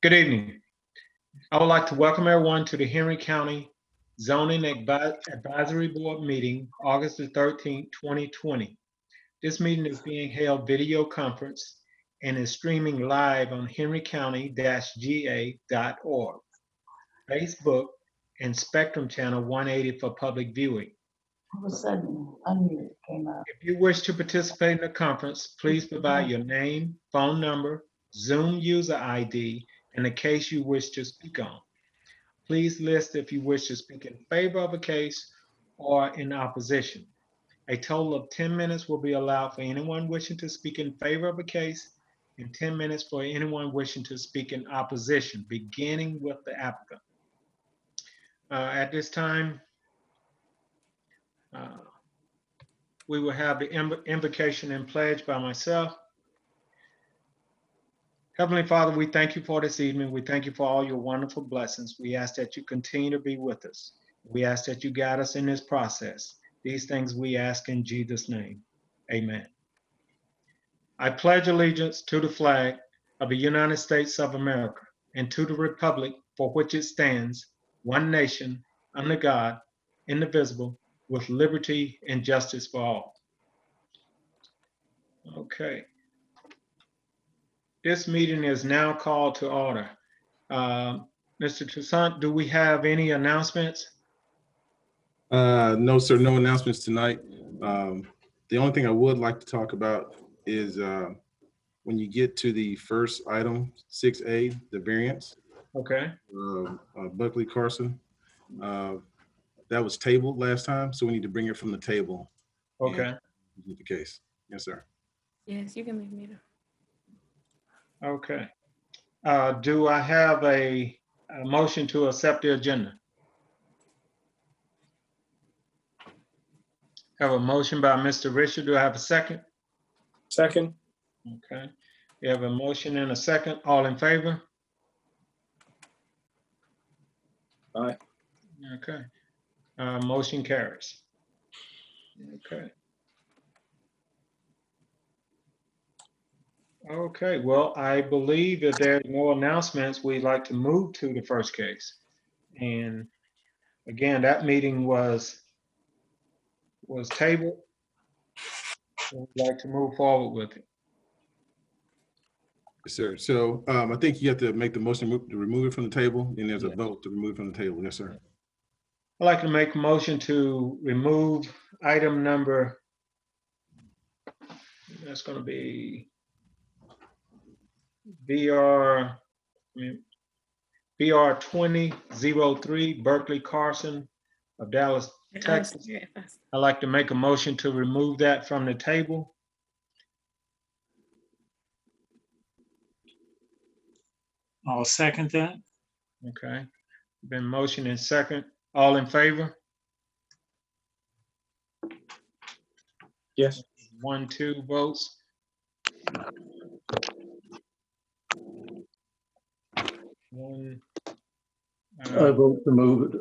Good evening. I would like to welcome everyone to the Henry County Zoning Advisory Board meeting, August the 13th, 2020. This meeting is being held video conference and is streaming live on henrycounty-ga.org, Facebook, and Spectrum Channel 180 for public viewing. All of a sudden, unmute came up. If you wish to participate in the conference, please provide your name, phone number, Zoom user ID, and the case you wish to speak on. Please list if you wish to speak in favor of a case or in opposition. A total of 10 minutes will be allowed for anyone wishing to speak in favor of a case and 10 minutes for anyone wishing to speak in opposition, beginning with the applicant. At this time, we will have the invocation and pledge by myself. Heavenly Father, we thank you for this evening. We thank you for all your wonderful blessings. We ask that you continue to be with us. We ask that you guide us in this process. These things we ask in Jesus' name. Amen. I pledge allegiance to the flag of the United States of America and to the republic for which it stands, one nation, under God, indivisible, with liberty and justice for all. Okay. This meeting is now called to order. Mr. Toussaint, do we have any announcements? No, sir, no announcements tonight. The only thing I would like to talk about is when you get to the first item, 6A, the variance. Okay. Buckley Carson. That was tabled last time, so we need to bring it from the table. Okay. With the case. Yes, sir. Yes, you can leave me. Okay. Do I have a motion to accept the agenda? Have a motion by Mr. Richard. Do I have a second? Second. Okay. We have a motion and a second. All in favor? Aye. Okay. Motion carries. Okay. Okay, well, I believe that there's no announcements. We'd like to move to the first case. And again, that meeting was tabled. We'd like to move forward with it. Yes, sir. So I think you have to make the motion to remove it from the table, and there's a vote to remove it from the table. Yes, sir. I'd like to make a motion to remove item number, that's going to be BR 2003, Berkeley Carson of Dallas, Texas. I'd like to make a motion to remove that from the table. I'll second that. Okay, been motion and second. All in favor? Yes. 1, 2 votes. One. I vote to move it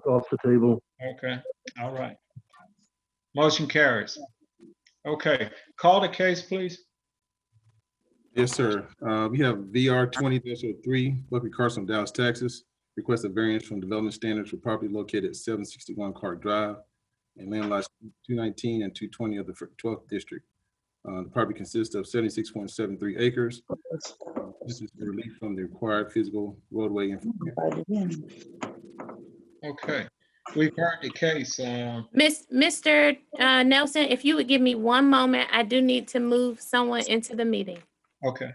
off the table. Okay, all right. Motion carries. Okay, call the case, please. Yes, sir. We have VR 20-03, Buckley Carson, Dallas, Texas. Request a variance from development standards for property located at 761 Clark Drive and land lots 219 and 220 of the 12th district. The property consists of 76.73 acres. This is the relief from the required physical roadway information. Okay, we've heard the case. Mr. Nelson, if you would give me one moment, I do need to move someone into the meeting. Okay.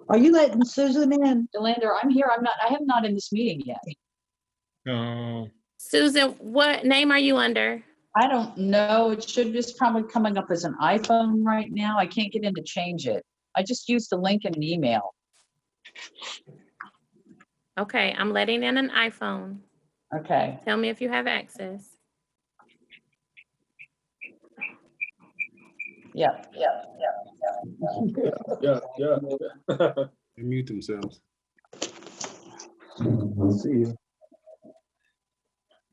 Are you letting Susan in? Delander, I'm here. I am not in this meeting yet. Susan, what name are you under? I don't know. It should just probably coming up as an iPhone right now. I can't get in to change it. I just used the link in an email. Okay, I'm letting in an iPhone. Okay. Tell me if you have access. Yeah. Yeah. They mute themselves. Let's see.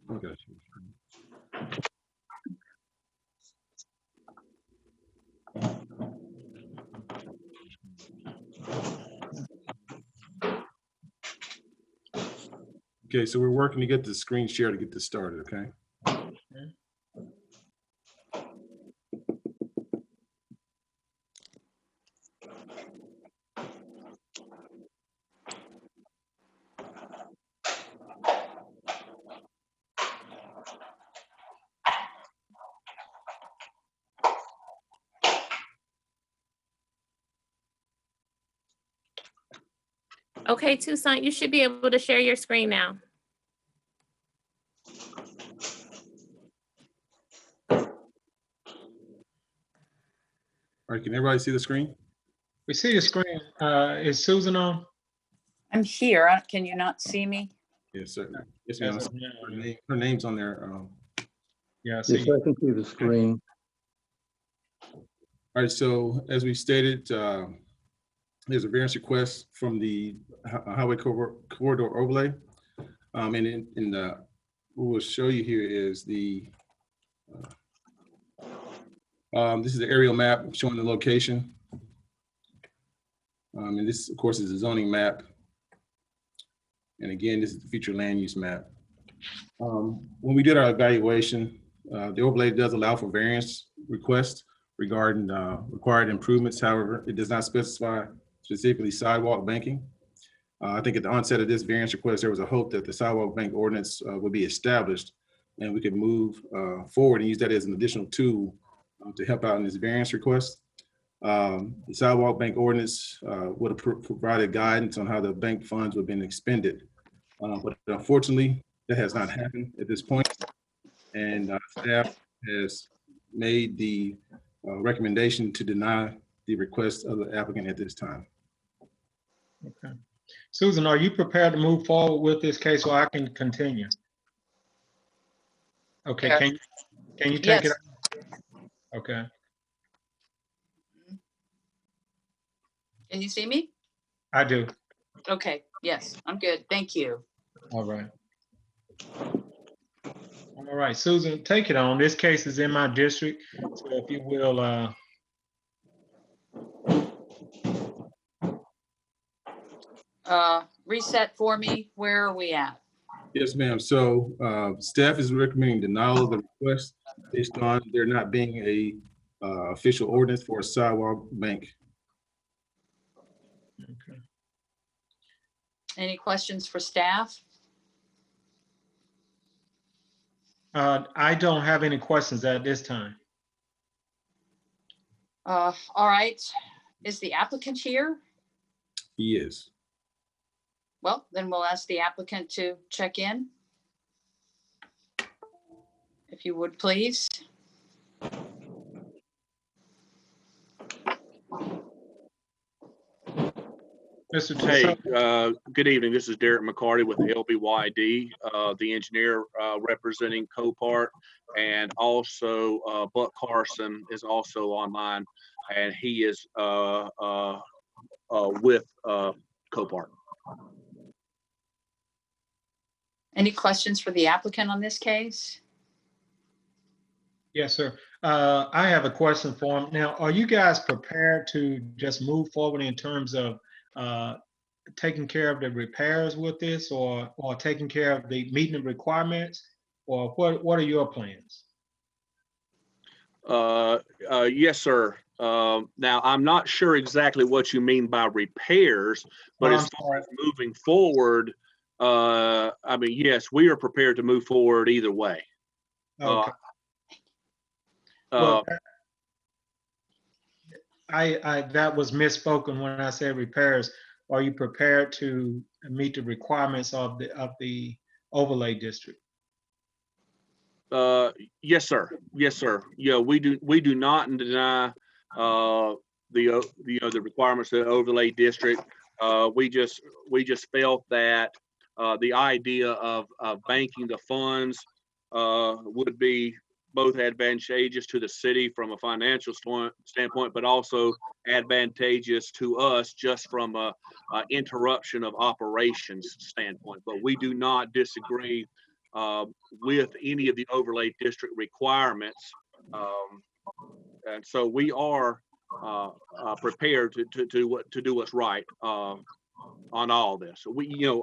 I got you. Okay, so we're working to get the screen share to get this started, okay? Okay, Toussaint, you should be able to share your screen now. All right, can everybody see the screen? We see the screen. Is Susan on? I'm here. Can you not see me? Yes, sir. Yes, ma'am. As of now, Her name's on there. Yeah, I Yes, see. I can see the screen. All right, so as we stated, there's a variance request from the Highway Corridor Overlay. And in the, what we'll show you here is the, this is the aerial map showing the location. And this, of course, is a zoning map. And again, this is the future land use map. When we did our evaluation, the overlay does allow for variance requests regarding required improvements. However, it does not specify specifically sidewalk banking. I think at the onset of this variance request, there was a hope that the sidewalk bank ordinance would be established and we could move forward and use that as an additional tool to help out in this variance request. The sidewalk bank ordinance would have provided guidance on how the bank funds would have been expended. But unfortunately, that has not happened at this point. And staff has made the recommendation to deny the request of the applicant at this time. Okay. Susan, are you prepared to move forward with this case so I can continue? Okay, Yeah. can you take Yes. it? Okay, Can you see me? I do. Okay, yes, I'm good. Thank you. All right. All right, Susan, take it on. This case is in my district, so if you will, Reset for me. Where are we at? Yes, ma'am. So staff is recommending denial of the request based on there not being a official ordinance for a sidewalk bank. okay. Any questions for staff? I don't have any questions at this time. All right. Is the applicant here? He is. Well, then we'll ask the applicant to check in. If you would, please. Mr. Hey, Toussaint, good evening. This is Derek McCarty with LBYD, the engineer representing Copart, and also Buck Carson is also online, and he is with Copart. Any questions for the applicant on this case? yes, sir. I have a question for him. Now, are you guys prepared to just move forward in terms of taking care of the repairs with this, or taking care of the meeting the requirements, or what are your plans? Yes, sir. Now, I'm not sure exactly what you mean by repairs, but I'm as far sorry. as moving forward, I mean, yes, we are prepared to move forward either way. Okay. Uh, Well, I that was misspoken when I said repairs. Are you prepared to meet the requirements of the overlay district? Yes, sir. Yes, sir. Yeah, we do not deny the requirements of the overlay district. We just felt that the idea of banking the funds would be both advantageous to the city from a financial standpoint, but also advantageous to us just from a interruption of operations standpoint. But we do not disagree with any of the overlay district requirements. And so we are prepared to do what's right. on all this.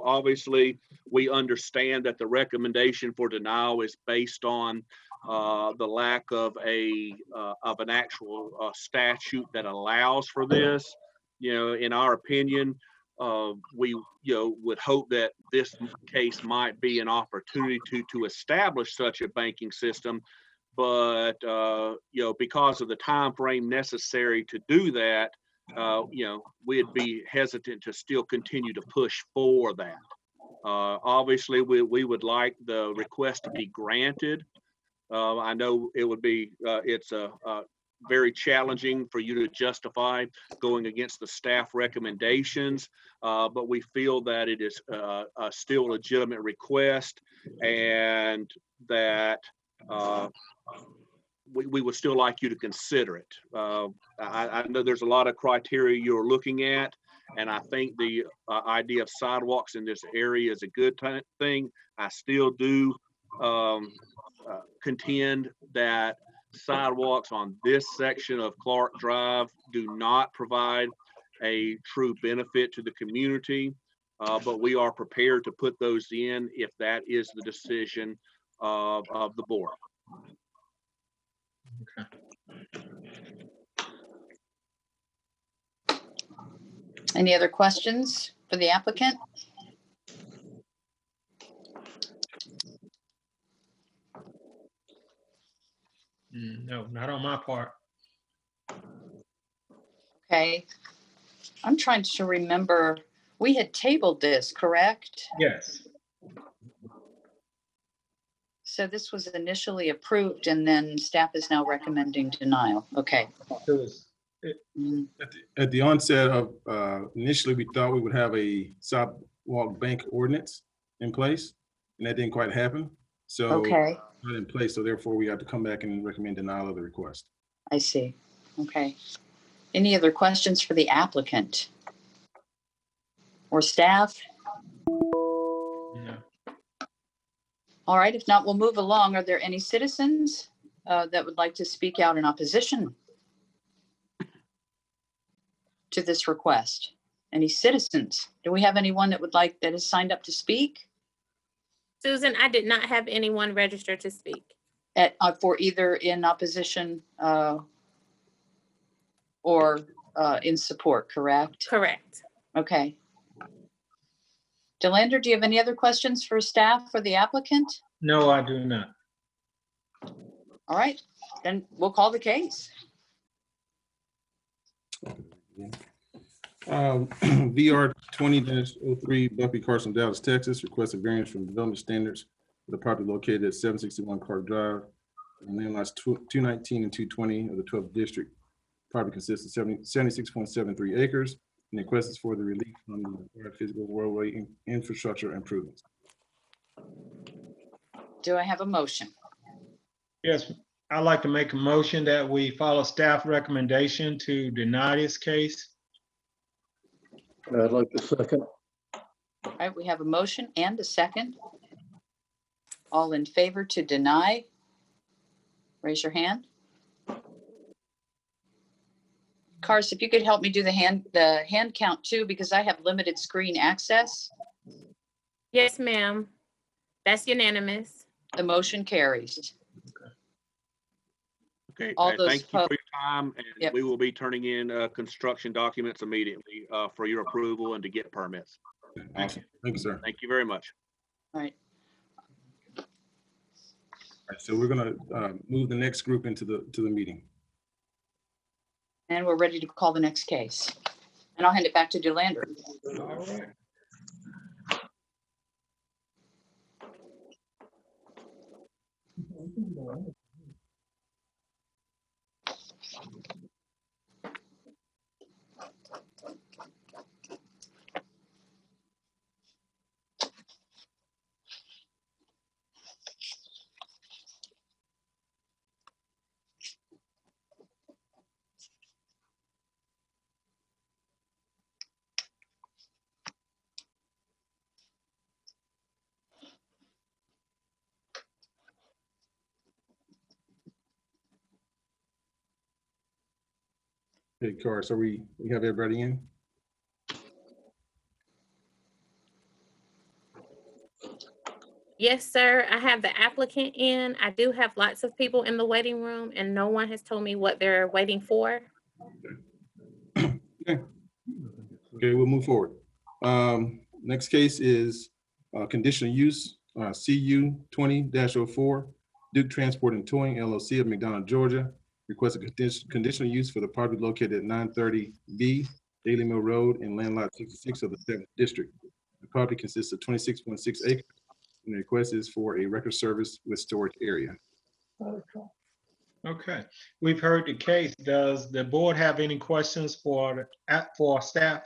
Obviously, we understand that the recommendation for denial is based on the lack of an actual statute that allows for this. In our opinion, we would hope that this case might be an opportunity to establish such a banking system, but because of the time frame necessary to do that, we'd be hesitant to still continue to push for that. Obviously, we would like the request to be granted. I know it would be it's very challenging for you to justify going against the staff recommendations, but we feel that it is a still legitimate request, and that we would still like you to consider it. I know there's a lot of criteria you're looking at, and I think the idea of sidewalks in this area is a good thing. I still do contend that sidewalks on this section of Clark Drive do not provide a true benefit to the community, but we are prepared to put those in if that is the decision of the board. Any other questions for the applicant? No, not on my part. Okay. I'm trying to remember, we had tabled this, correct? Yes. So this was initially approved and then staff is now recommending denial. Okay. It was, Mhm. At the onset of, initially, we thought we would have a sidewalk bank ordinance in place, and that didn't quite happen. So Okay, not in place, so therefore we have to come back and recommend denial of the request. I see. Okay. Any other questions for the applicant or staff? no. All right, if not, we'll move along. Are there any citizens that would like to speak out in opposition to this request? Any citizens? Do we have anyone that is signed up to speak Susan, I did not have anyone register to speak. for either in opposition or in support, correct? Correct. Okay. Delander, do you have any other questions for staff or the applicant? No, I do not. All right, then we'll call the case. VR 20-03 Buckley Carson, Dallas, Texas, requests a variance from development standards for the property located at 761 Clark Drive, and land lots 219 and 220 of the 12th district. Property consists of 76.73 acres, and the request is for the relief from the required physical roadway infrastructure improvements. Do I have a motion? Yes, I'd like to make a motion that we follow staff recommendation to deny this case. I'd like to second. All right, we have a motion and a second. All in favor to deny? Raise your hand. Cars, if you could help me do the hand count too, because I have limited screen access. Yes, ma'am. That's unanimous. The motion carries. Okay, All and those thank you for your time, and Yep. we will be turning in construction documents immediately for your approval and to get permits. Awesome. Thank you, sir. Thank you very much. All right, All right, so we're gonna move the next group into the meeting. and we're ready to call the next case. And I'll hand it back to Delander. All right. Okay, Car, so we have everybody in? Yes, sir. I have the applicant in. I do have lots of people in the waiting room and no one has told me what they're waiting for. Okay, we'll move forward. Next case is conditional use, CU 20-04, Duke Transport and Towing LLC of McDonough, Georgia. Request a conditional use for the property located at 930B Daily Mill Road in land lot 66 of the 7th District. The property consists of 26.6 acres, and the request is for a record service with storage area. Okay, we've heard the case. Does the board have any questions for staff?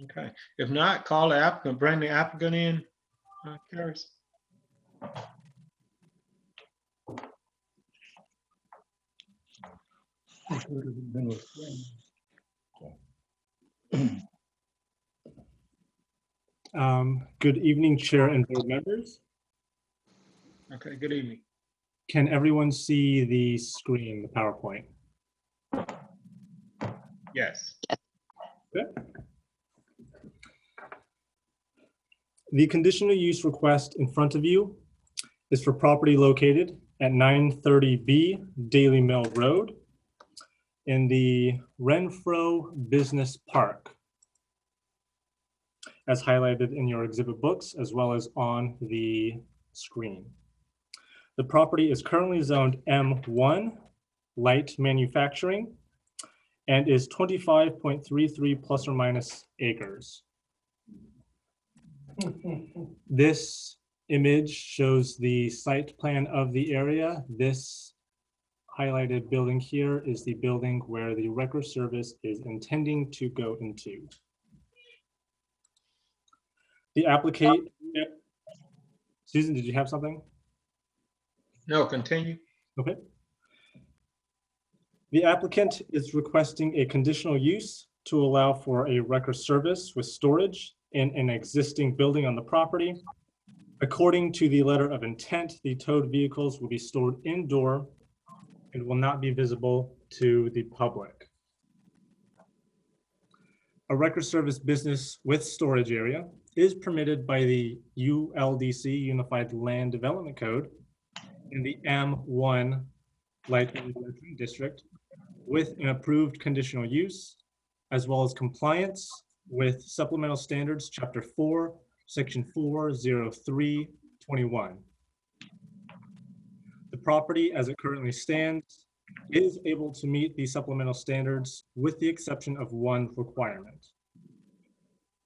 Okay, if not, call the applicant, bring the applicant in. Karis. Good evening, Chair and board members. Okay, good evening. Can everyone see the screen, the PowerPoint? Yes. Okay. The conditional use request in front of you is for property located at 930B Daily Mill Road in the Renfro Business Park, as highlighted in your exhibit books, as well as on the screen. The property is currently zoned M1, light manufacturing, and is 25.33 plus or minus acres. This image shows the site plan of the area. This highlighted building here is the building where the record service is intending to go into. The applicant, Susan, did you have something? No, continue. Okay. The applicant is requesting a conditional use to allow for a record service with storage in an existing building on the property. According to the letter of intent, the towed vehicles will be stored indoor and will not be visible to the public. A record service business with storage area is permitted by the ULDC, Unified Land Development Code, in the M1 Light Manufacturing District with an approved conditional use, as well as compliance with Supplemental Standards, Chapter 4, Section 40321. The property, as it currently stands, is able to meet the supplemental standards with the exception of one requirement.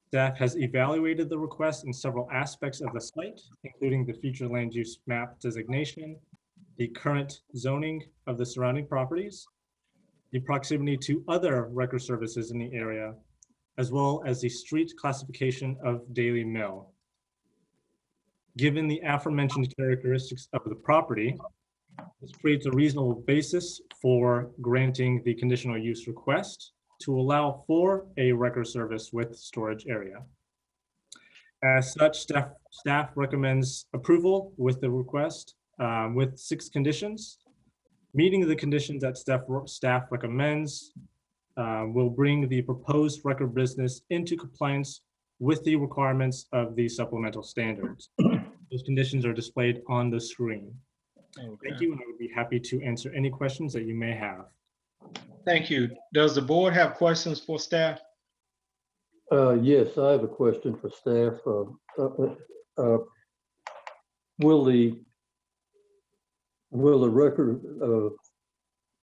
Staff has evaluated the request in several aspects of the site, including the future land use map designation, the current zoning of the surrounding properties, the proximity to other record services in the area, as well as the street classification of Daily Mill. Given the aforementioned characteristics of the property, this creates a reasonable basis for granting the conditional use request to allow for a record service with storage area. As such, staff recommends approval with the request with 6 conditions. Meeting the conditions that staff recommends will bring the proposed record business into compliance with the requirements of the supplemental standards. Those conditions are displayed on the screen. Okay. Thank you, and I would be happy to answer any questions that you may have. Thank you. Does the board have questions for staff? Yes, I have a question for staff. Will the record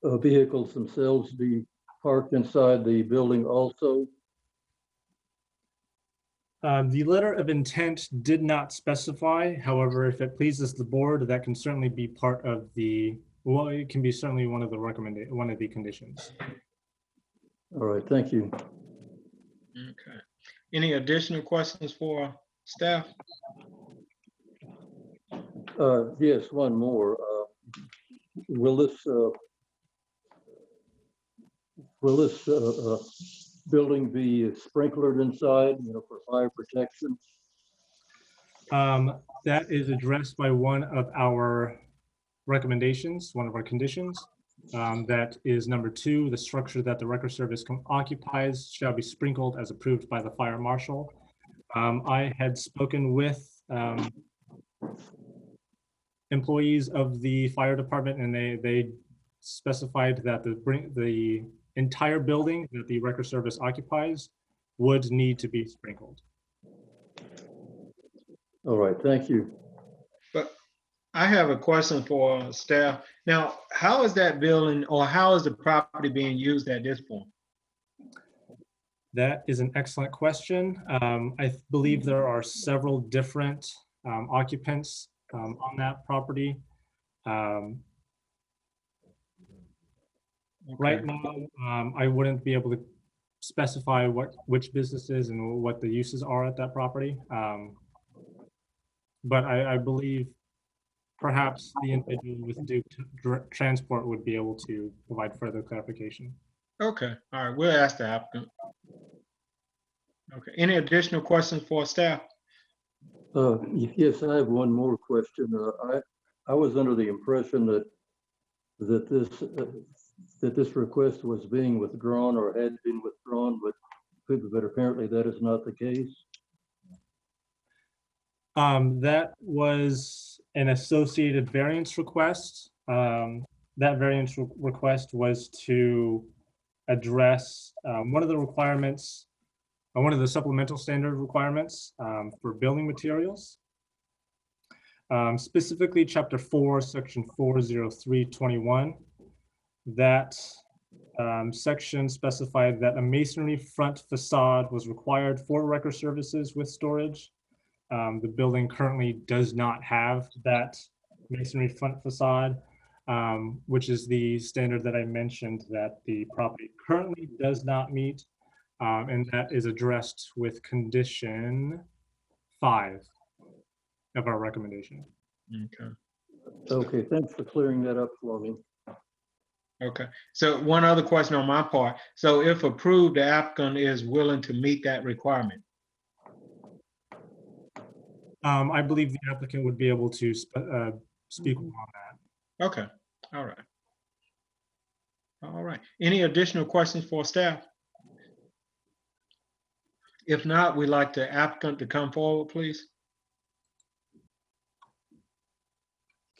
vehicles themselves be parked inside the building also? The letter of intent did not specify. However, if it pleases the board, that can certainly be part of the, well, it can be certainly one of the conditions. All right, thank you. Okay. Any additional questions for staff? Yes, one more. Will this building be sprinklered inside, for fire protection? That is addressed by one of our recommendations, one of our conditions. That is number 2, the structure that the record service occupies shall be sprinkled as approved by the fire marshal. I had spoken with employees of the fire department, and they specified that the entire building that the record service occupies would need to be sprinkled. All right, thank you. But I have a question for staff. Now, how is that building or how is the property being used at this point? That is an excellent question. I believe there are several different occupants on that property. Right Okay. now, I wouldn't be able to specify which businesses and what the uses are at that property. But I believe perhaps the individual with Duke Transport would be able to provide further clarification. Okay, all right, we'll ask the applicant. Okay, any additional questions for staff? Yes, I have one more question. I was under the impression that this request was being withdrawn or had been withdrawn, but apparently that is not the case. That was an associated variance request. That variance request was to address one of the requirements, one of the supplemental standard requirements for building materials. Specifically, Chapter 4, Section 40321. That section specified that a masonry front facade was required for record services with storage. The building currently does not have that masonry front facade, which is the standard that I mentioned that the property currently does not meet, and that is addressed with condition 5 of our recommendation. Okay, Okay, thanks for clearing that up for me. okay. So one other question on my part. So if approved, the applicant is willing to meet that requirement? I believe the applicant would be able to speak on that. Okay, all right. All right, any additional questions for staff? If not, we'd like the applicant to come forward, please.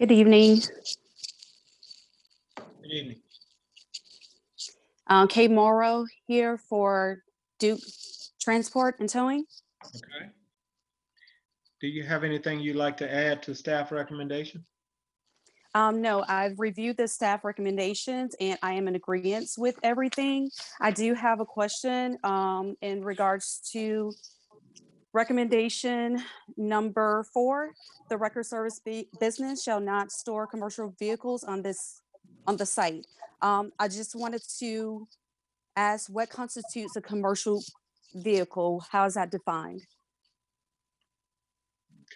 Good evening. Good evening. Kay Morrow here for Duke Transport and Towing. Okay. Do you have anything you'd like to add to staff recommendation? No, I've reviewed the staff recommendations and I am in agreement with everything. I do have a question in regards to recommendation number 4. The record service business shall not store commercial vehicles on the site. I just wanted to ask what constitutes a commercial vehicle? How is that defined?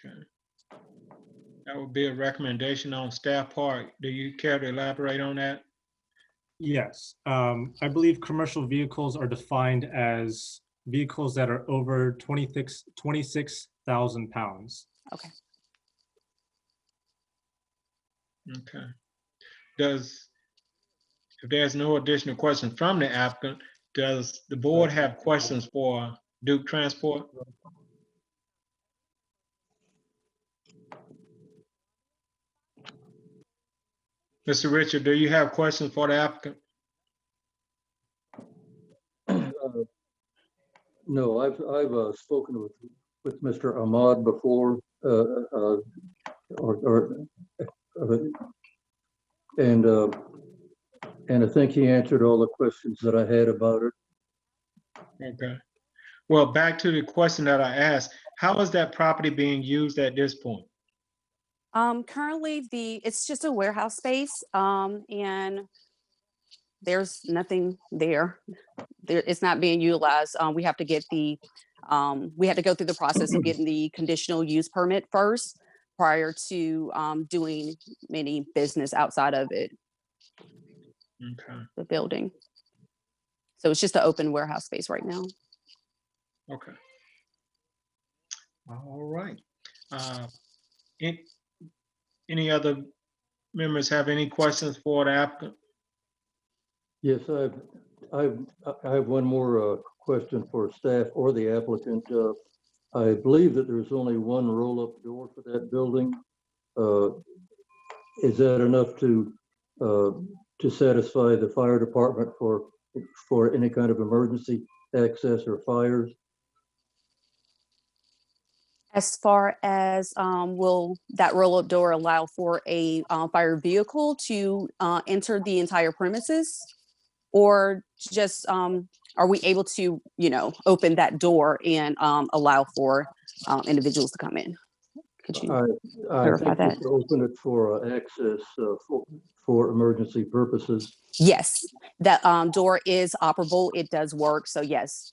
Okay. That would be a recommendation on staff part. Do you care to elaborate on that? Yes, I believe commercial vehicles are defined as vehicles that are over 26,000 pounds. Okay. Okay. If there's no additional questions from the applicant, does the board have questions for Duke Transport? Mr. Richard, do you have questions for the applicant? No, I've spoken with Mr. Ahmad before, and I think he answered all the questions that I had about it. Okay. Well, back to the question that I asked, how is that property being used at this point? Currently it's just a warehouse space, and there's nothing there. It's not being utilized. We have to get we had to go through the process of getting the conditional use permit first prior to doing any business outside of it, Okay. the building. So it's just an open warehouse space right now. Okay. All right. Any other members have any questions for the applicant? Yes, I have one more question for staff or the applicant. I believe that there's only one roll-up door for that building. Is that enough to satisfy the fire department for any kind of emergency access or fires? As far as, will that roll-up door allow for a fire vehicle to enter the entire premises? Or just, are we able to, open that door and allow for individuals to come in? Could you? I clarify think that? we should open it for access for emergency purposes. Yes, that door is operable. It does work. So yes.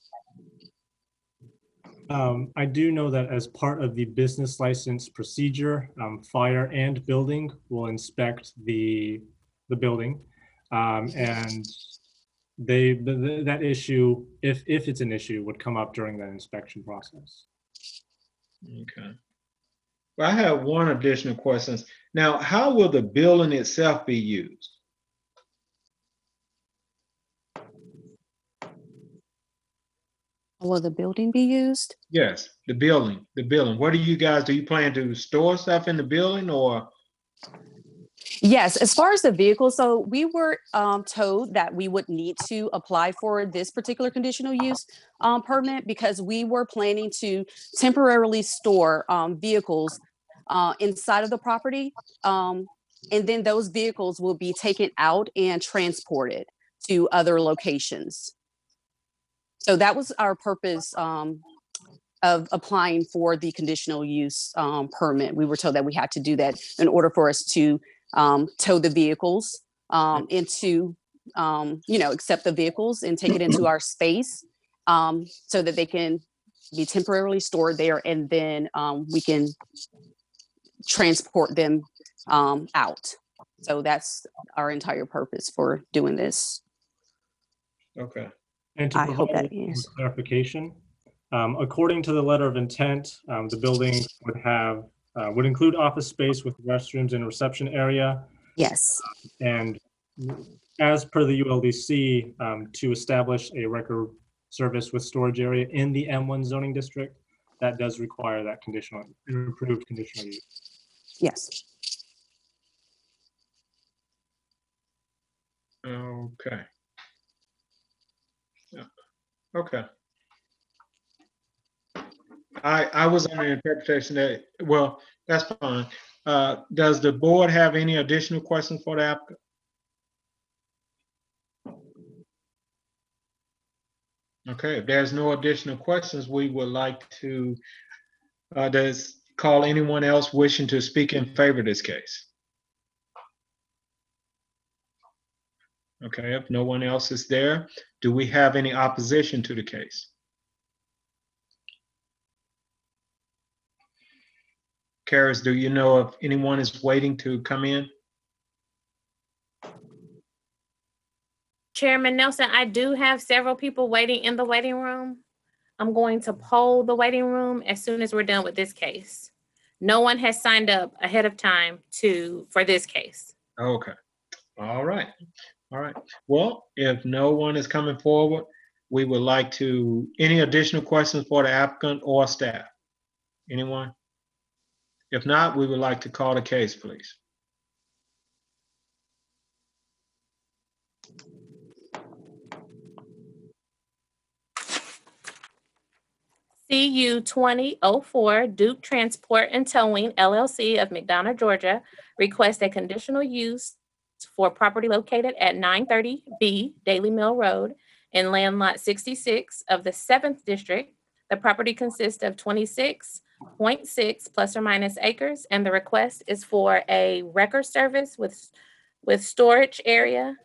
I do know that as part of the business license procedure, fire and building will inspect the building. And that issue, if it's an issue, would come up during that inspection process. Okay. Well, I have one additional question. Now, how will the building itself be used? Will the building be used? Yes, the building. What do you guys, do you plan to store stuff in the building or? Yes, as far as the vehicle, so we were told that we would need to apply for this particular conditional use permit because we were planning to temporarily store vehicles inside of the property. And then those vehicles will be taken out and transported to other locations. So that was our purpose of applying for the conditional use permit. We were told that we had to do that in order for us to tow the vehicles into, accept the vehicles and take it into our space so that they can be temporarily stored there, and then we can transport them out. So that's our entire purpose for doing this. Okay. And to I hope provide that answers. clarification, according to the letter of intent, the building would include office space with restrooms and reception area. Yes. And as per the ULDC, to establish a record service with storage area in the M1 zoning district, that does require that improved conditional use. Yes. Okay. Yeah. Okay. I was under the interpretation that, well, that's fine. Does the board have any additional questions for the applicant? Okay, if there's no additional questions, we would like to call anyone else wishing to speak in favor of this case. Okay, if no one else is there, do we have any opposition to the case? Karis, do you know if anyone is waiting to come in? Chairman Nelson, I do have several people waiting in the waiting room. I'm going to poll the waiting room as soon as we're done with this case. No one has signed up ahead of time for this case. Okay, all right. All right, well, if no one is coming forward, we would like to, any additional questions for the applicant or staff? Anyone? If not, we would like to call the case, please. CU 2004 Duke Transport and Towing LLC of McDonough, Georgia, requests a conditional use for property located at 930B Daily Mill Road in land lot 66 of the 7th District. The property consists of 26.6 plus or minus acres, and the request is for a record service with storage area.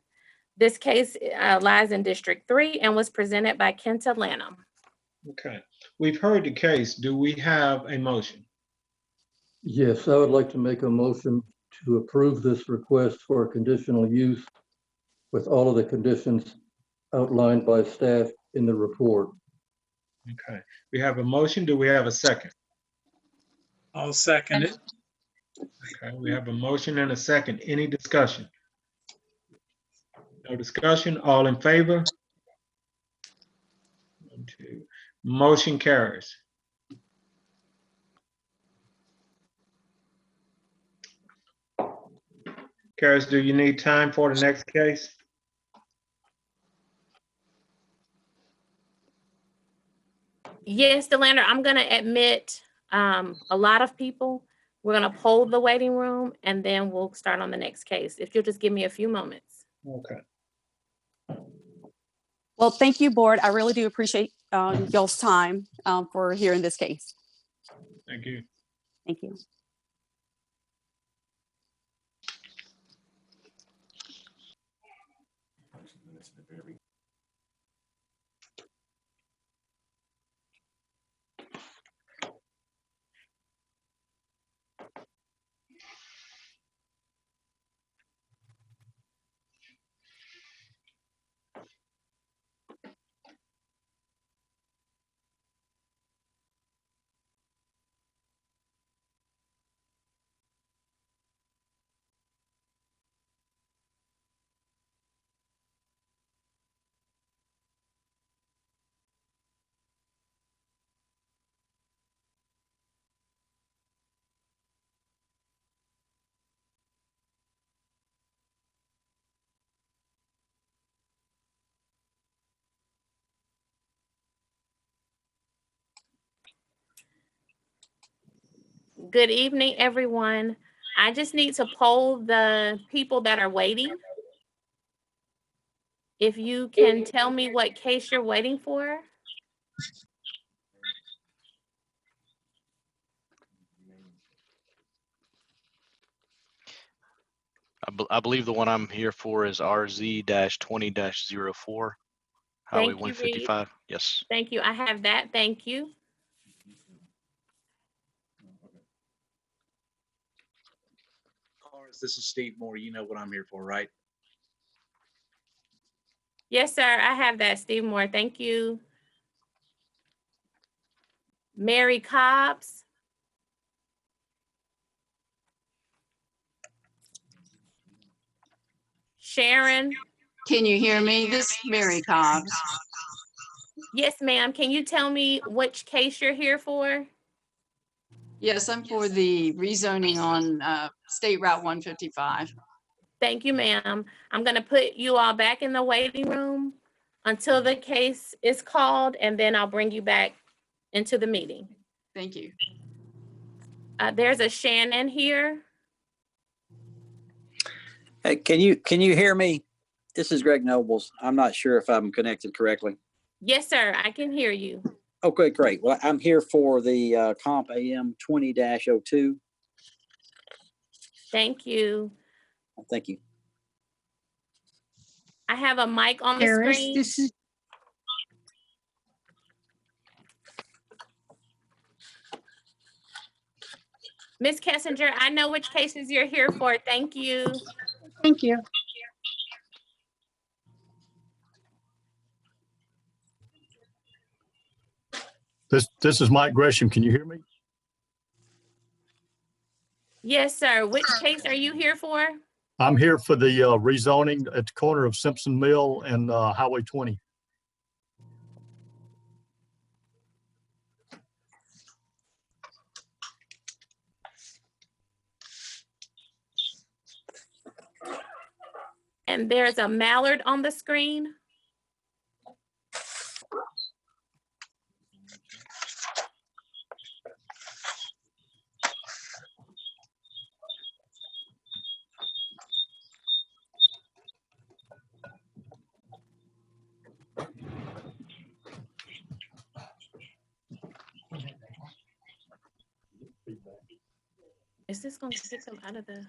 This case lies in District 3 and was presented by Kenta Lanham. Okay, we've heard the case. Do we have a motion? Yes, I would like to make a motion to approve this request for conditional use with all of the conditions outlined by staff in the report. Okay, we have a motion. Do we have a second? I'll second it. Okay, we have a motion and a second. Any discussion? No discussion. All in favor? 1, 2. Motion carries. Karis, do you need time for the next case? Yes, Delander, I'm gonna admit a lot of people. We're gonna poll the waiting room and then we'll start on the next case. If you'll just give me a few moments. Okay. Well, thank you, board. I really do appreciate y'all's time for hearing this case. Thank you. Thank you. Good evening, everyone. I just need to poll the people that are waiting. If you can tell me what case you're waiting for. I believe the one I'm here for is RZ-20-04, Highway Thank you, Reed. 155. Yes. Thank you. I have that. Thank you. This is Steve Moore. You know what I'm here for, right? Yes, sir. I have that, Steve Moore. Thank you. Mary Cobbs. Sharon. Can you hear me? This is Mary Cobbs. Yes, ma'am. Can you tell me which case you're here for? Yes, I'm for the rezoning on State Route 155. Thank you, ma'am. I'm going to put you all back in the waiting room until the case is called, and then I'll bring you back into the meeting. Thank you. There's a Shannon here. Hey, can you hear me? This is Greg Nobles. I'm not sure if I'm connected correctly. Yes, sir. I can hear you. Okay, great. Well, I'm here for the comp AM 20-02. Thank you. Thank you. I have a mic on the screen. This is Ms. Kessinger, I know which cases you're here for. Thank you. Thank you. This is Mike Gresham. Can you hear me? Yes, sir. Which case are you here for? I'm here for the rezoning at the corner of Simpson Mill and Highway 20. And there's a mallard on the screen. Is this going to take them out of the?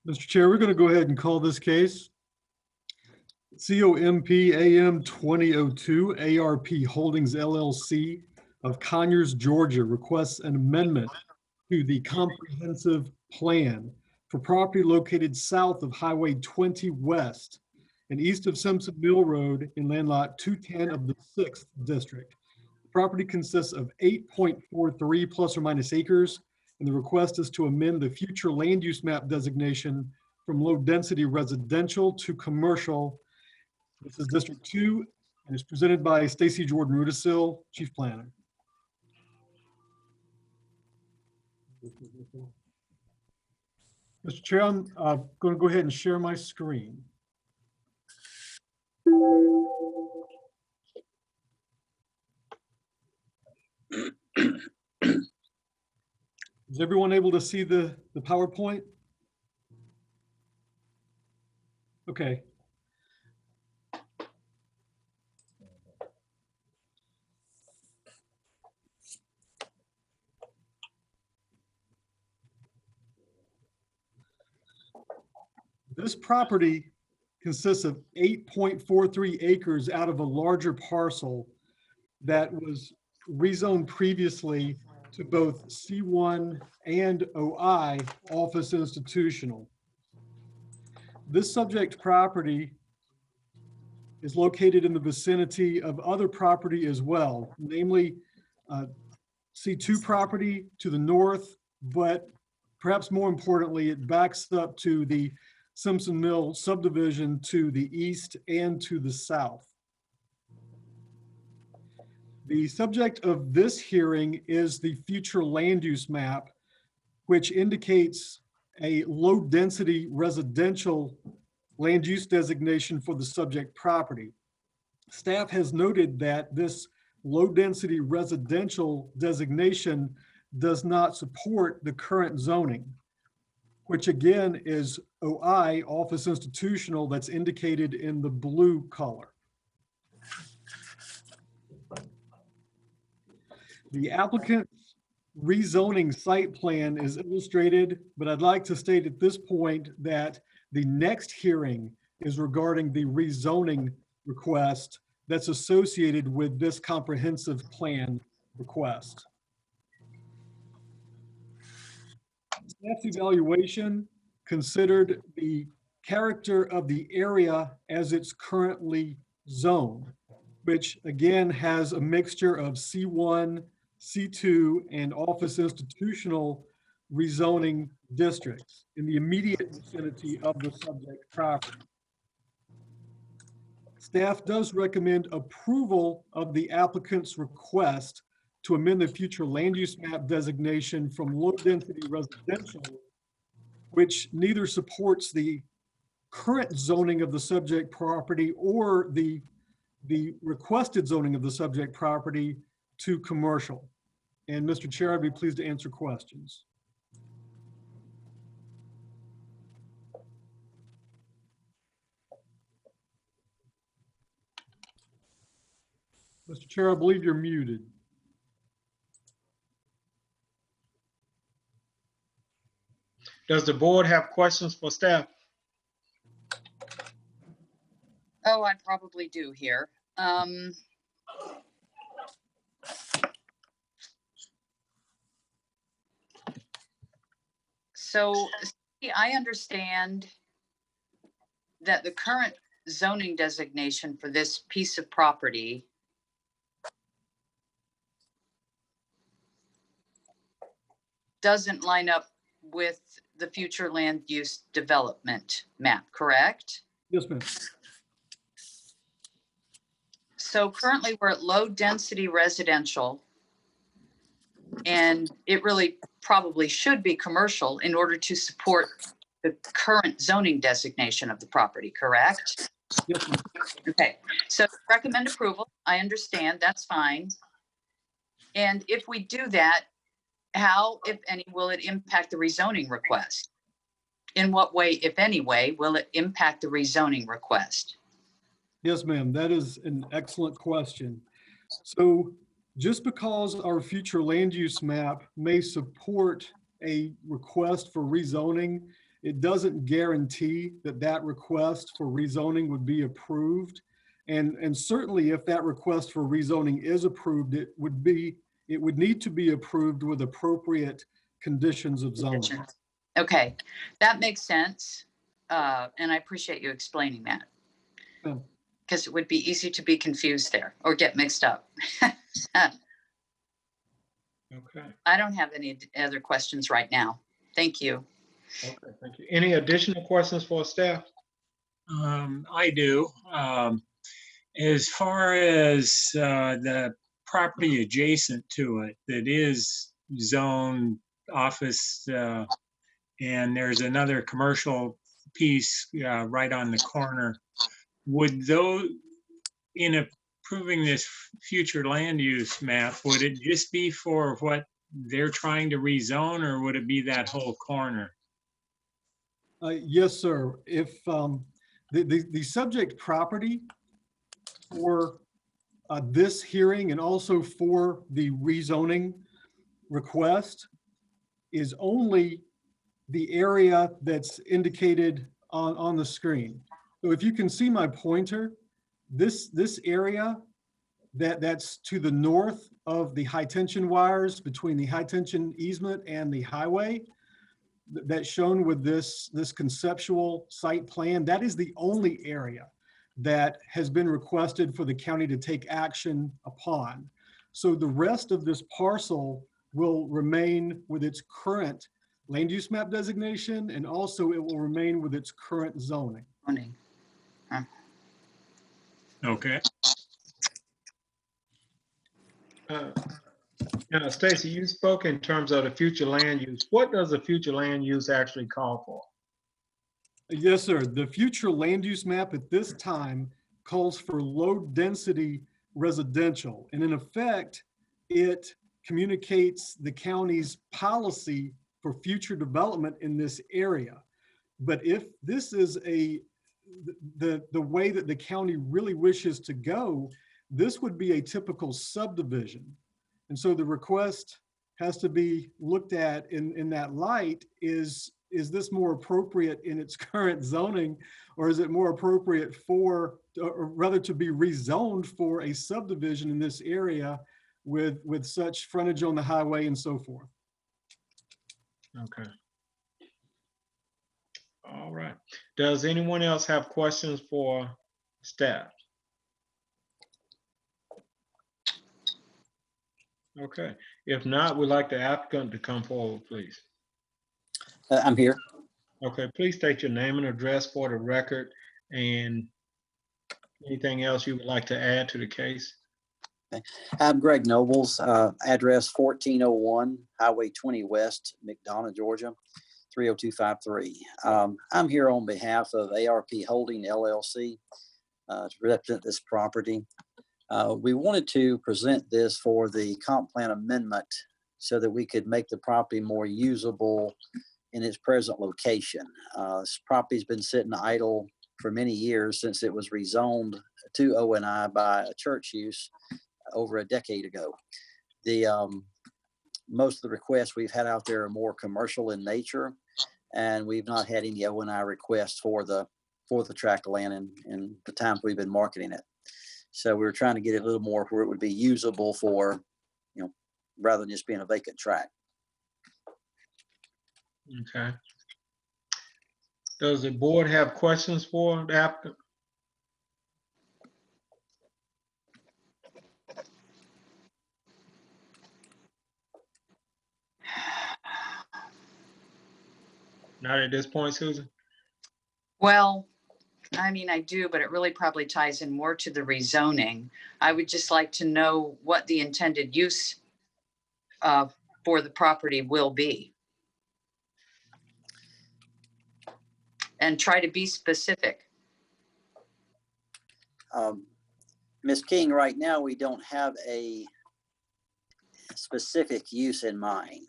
Mr. Chair, we're going to go ahead and call this case. COMP AM 2002 ARP Holdings LLC of Conyers, Georgia requests an amendment to the comprehensive plan for property located south of Highway 20 West and east of Simpson Mill Road in land lot 210 of the 6th District. The property consists of 8.43 plus or minus acres, and the request is to amend the future land use map designation from low density residential to commercial. This is District 2 and is presented by Stacy Jordan Rudisil, Chief Planner. Mr. Chair, I'm going to go ahead and share my screen. Is everyone able to see the PowerPoint? Okay. This property consists of 8.43 acres out of a larger parcel that was rezoned previously to both C1 and OI, office institutional. This subject property is located in the vicinity of other property as well, namely C2 property to the north, but perhaps more importantly, it backs up to the Simpson Mill subdivision to the east and to the south. The subject of this hearing is the future land use map, which indicates a low density residential land use designation for the subject property. Staff has noted that this low density residential designation does not support the current zoning, which again is OI, office institutional, that's indicated in the blue color. The applicant's rezoning site plan is illustrated, but I'd like to state at this point that the next hearing is regarding the rezoning request that's associated with this comprehensive plan request. Staff's evaluation considered the character of the area as it's currently zoned, which again has a mixture of C1, C2, and office institutional rezoning districts in the immediate vicinity of the subject property. Staff does recommend approval of the applicant's request to amend the future land use map designation from low density residential, which neither supports the current zoning of the subject property or the requested zoning of the subject property, to commercial. And Mr. Chair, I'd be pleased to answer questions. Mr. Chair, I believe you're muted. Does the board have questions for staff? Oh, I probably do here. So I understand that the current zoning designation for this piece of property doesn't line up with the future land use development map, correct? Yes, ma'am. So currently we're at low density residential, and it really probably should be commercial in order to support the current zoning designation of the property, correct? Yes, ma'am. Okay, so recommend approval. I understand, that's fine. And if we do that, how, if any, will it impact the rezoning request? In what way, if any way, will it impact the rezoning request? Yes, ma'am. That is an excellent question. So just because our future land use map may support a request for rezoning it doesn't guarantee that that request for rezoning would be approved. And certainly if that request for rezoning is approved, it would need to be approved with appropriate conditions of zoning. Okay, that makes sense. And I appreciate you explaining that. Yeah. Because it would be easy to be confused there or get mixed up. Okay, I don't have any other questions right now. Thank you. okay, thank you. Any additional questions for staff? I do. As far as the property adjacent to it that is zone office, and there's another commercial piece right on the corner, would those, in approving this future land use map, would it just be for what they're trying to rezone, or would it be that whole corner? Yes, sir. If the subject property for this hearing and also for the rezoning request is only the area that's indicated on the screen. So if you can see my pointer, this area that's to the north of the high tension wires between the high tension easement and the highway, that's shown with this conceptual site plan, that is the only area that has been requested for the county to take action upon. So the rest of this parcel will remain with its current land use map designation, and also it will remain with its current zoning. Okay. Now, Stacy, you spoke in terms of the future land use. What does the future land use actually call for? Yes, sir. The future land use map at this time calls for low density residential. And in effect, it communicates the county's policy for future development in this area. But if this is the way that the county really wishes to go, this would be a typical subdivision. And so the request has to be looked at in that light. Is this more appropriate in its current zoning, or is it more appropriate for, or rather to be rezoned for a subdivision in this area with such frontage on the highway and so forth? Okay. All right. Does anyone else have questions for staff? Okay. If not, we'd like the applicant to come forward, please. I'm here. Okay, please state your name and address for the record and anything else you would like to add to the case. I'm Greg Nobles, address 1401 Highway 20 West, McDonough, Georgia, 30253. I'm here on behalf of ARP Holding LLC to represent this property. We wanted to present this for the comp plan amendment so that we could make the property more usable in its present location. This property's been sitting idle for many years since it was rezoned to O&I by a church use over a decade ago. Most of the requests we've had out there are more commercial in nature, and we've not had any O&I requests for the tract of land in the times we've been marketing it. So we were trying to get it a little more where it would be usable for, rather than just being a vacant tract. Okay. Does the board have questions for the applicant? Not at this point, Susan? Well, I mean, I do, but it really probably ties in more to the rezoning. I would just like to know what the intended use for the property will be. And try to be specific. Ms. King, right now, we don't have a specific use in mind.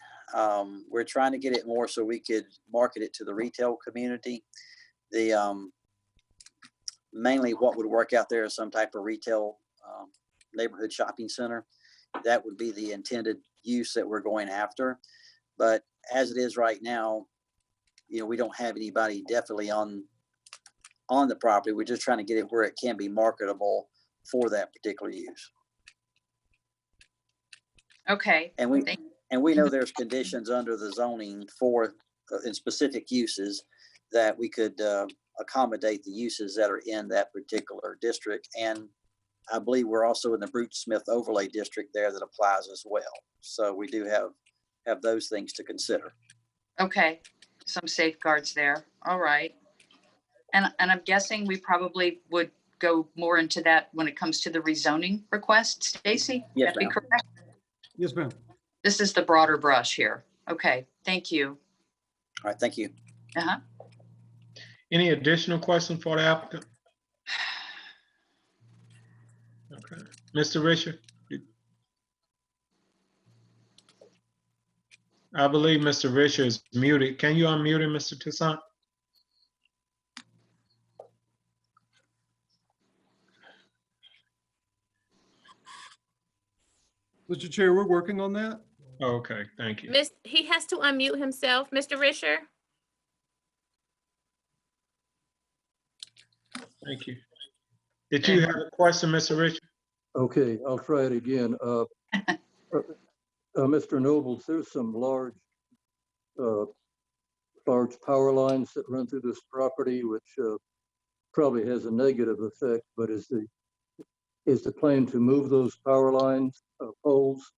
We're trying to get it more so we could market it to the retail community. Mainly what would work out there is some type of retail neighborhood shopping center. That would be the intended use that we're going after. But as it is right now, we don't have anybody definitely on the property. We're just trying to get it where it can be marketable for that particular use. Okay. And we know there's conditions under the zoning for in specific uses that we could accommodate the uses that are in that particular district. And I believe we're also in the Bruce Smith overlay district there that applies as well. So we do have those things to consider. Okay, some safeguards there. All right. And I'm guessing we probably would go more into that when it comes to the rezoning request, Stacy? Yes, That'd be ma'am. correct? Yes, ma'am. This is the broader brush here. Okay, thank you. All right, thank you. Uh-huh. Any additional questions for the applicant? Okay, Mr. Richard? I believe Mr. Richard is muted. Can you unmute him, Mr. Toussaint? Mr. Chair, we're working on that. Okay, thank you. He has to unmute himself, Mr. Risher. Thank you. Did you have a question, Mr. Richard? Okay, I'll try it again. Mr. Nobles, there's some large power lines that run through this property, which probably has a negative effect, but is the plan to move those power lines, poles,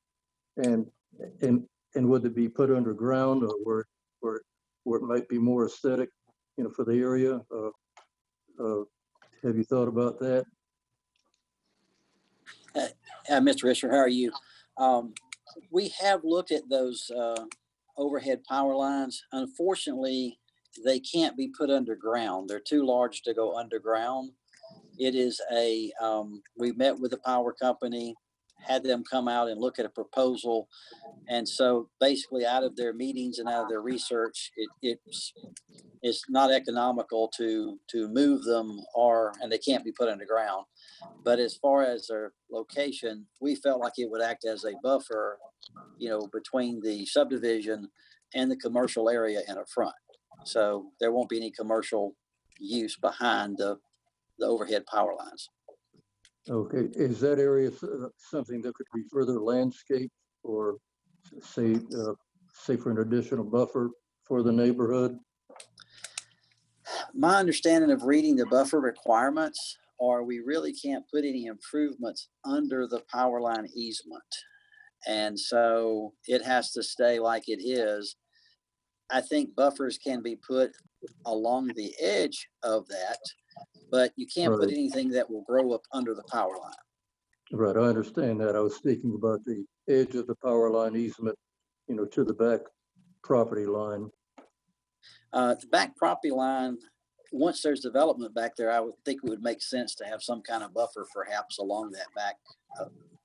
and would it be put underground or where it might be more aesthetic, for the area? Have you thought about that? Mr. Risher, how are you? We have looked at those overhead power lines. Unfortunately, they can't be put underground. They're too large to go underground. It is we met with the power company, had them come out and look at a proposal. And so basically out of their meetings and out of their research, it's not economical to move them and they can't be put underground. But as far as their location, we felt like it would act as a buffer, between the subdivision and the commercial area in the front. So there won't be any commercial use behind the overhead power lines. Okay, is that area something that could be further landscaped or say for an additional buffer for the neighborhood? My understanding of reading the buffer requirements are we really can't put any improvements under the power line easement. And so it has to stay like it is. I think buffers can be put along the edge of that, but you can't put anything that will grow up under the power line. Right, I understand that. I was speaking about the edge of the power line easement, to the back property line. The back property line, once there's development back there, I would think it would make sense to have some kind of buffer perhaps along that back,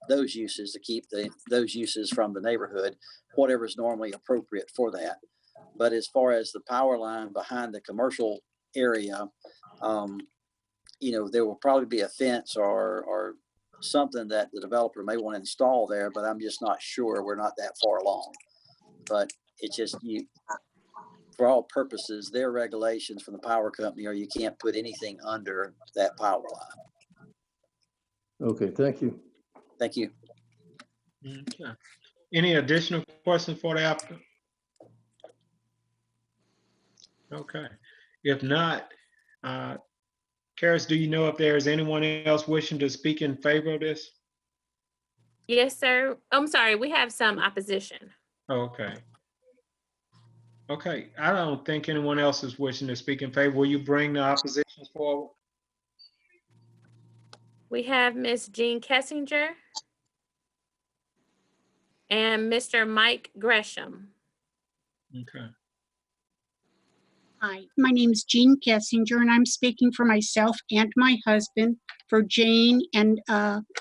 those uses to keep those uses from the neighborhood, whatever is normally appropriate for that. But as far as the power line behind the commercial area, there will probably be a fence or something that the developer may want to install there, but I'm just not sure. We're not that far along. But it's just for all purposes, their regulations from the power company are you can't put anything under that power line. Okay, thank you. Thank you. Okay. Any additional questions for the applicant? Okay. If not, Karis, do you know if there is anyone else wishing to speak in favor of this? Yes, sir. I'm sorry, we have some opposition. Okay. Okay, I don't think anyone else is wishing to speak in favor. Will you bring the oppositions forward? We have Ms. Jean Kessinger and Mr. Mike Gresham. Okay. Hi, my name is Jean Kessinger, and I'm speaking for myself and my husband, for Jane and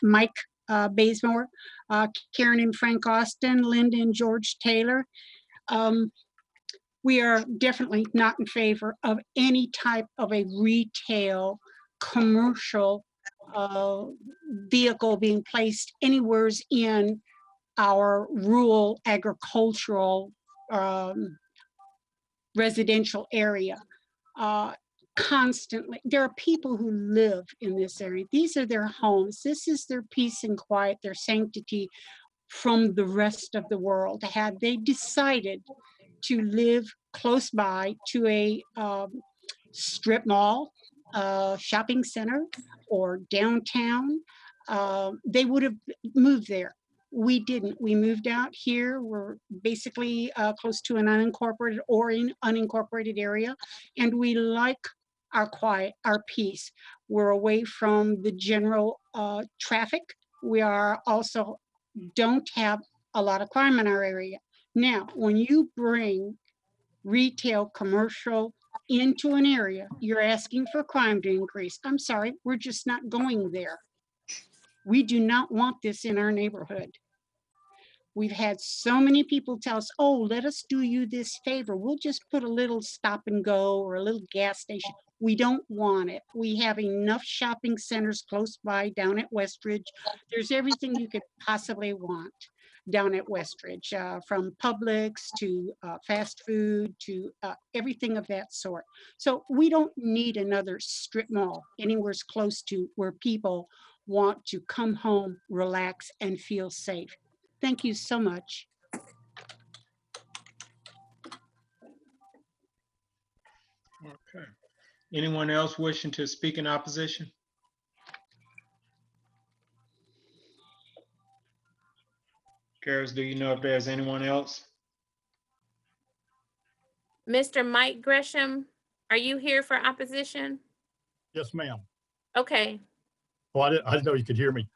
Mike Bazemore, Karen and Frank Austin, Linda and George Taylor. We are definitely not in favor of any type of a retail, commercial vehicle being placed anywhere in our rural agricultural residential area. Constantly, there are people who live in this area. These are their homes. This is their peace and quiet, their sanctity from the rest of the world. Had they decided to live close by to a strip mall, shopping center, or downtown, they would have moved there. We didn't. We moved out here. We're basically close to an unincorporated or in unincorporated area, and we like our quiet, our peace. We're away from the general traffic. We are also don't have a lot of crime in our area. Now, when you bring retail, commercial into an area, you're asking for crime to increase. I'm sorry, we're just not going there. We do not want this in our neighborhood. We've had so many people tell us, oh, let us do you this favor. We'll just put a little stop and go or a little gas station. We don't want it. We have enough shopping centers close by down at Westridge. There's everything you could possibly want down at Westridge, from Publix to fast food to everything of that sort. So we don't need another strip mall anywhere close to where people want to come home, relax, and feel safe. Thank you so much. Okay. Anyone else wishing to speak in opposition? Karis, do you know if there's anyone else? Mr. Mike Gresham, are you here for opposition? Yes, ma'am. Okay, Well, I didn't know you could hear me.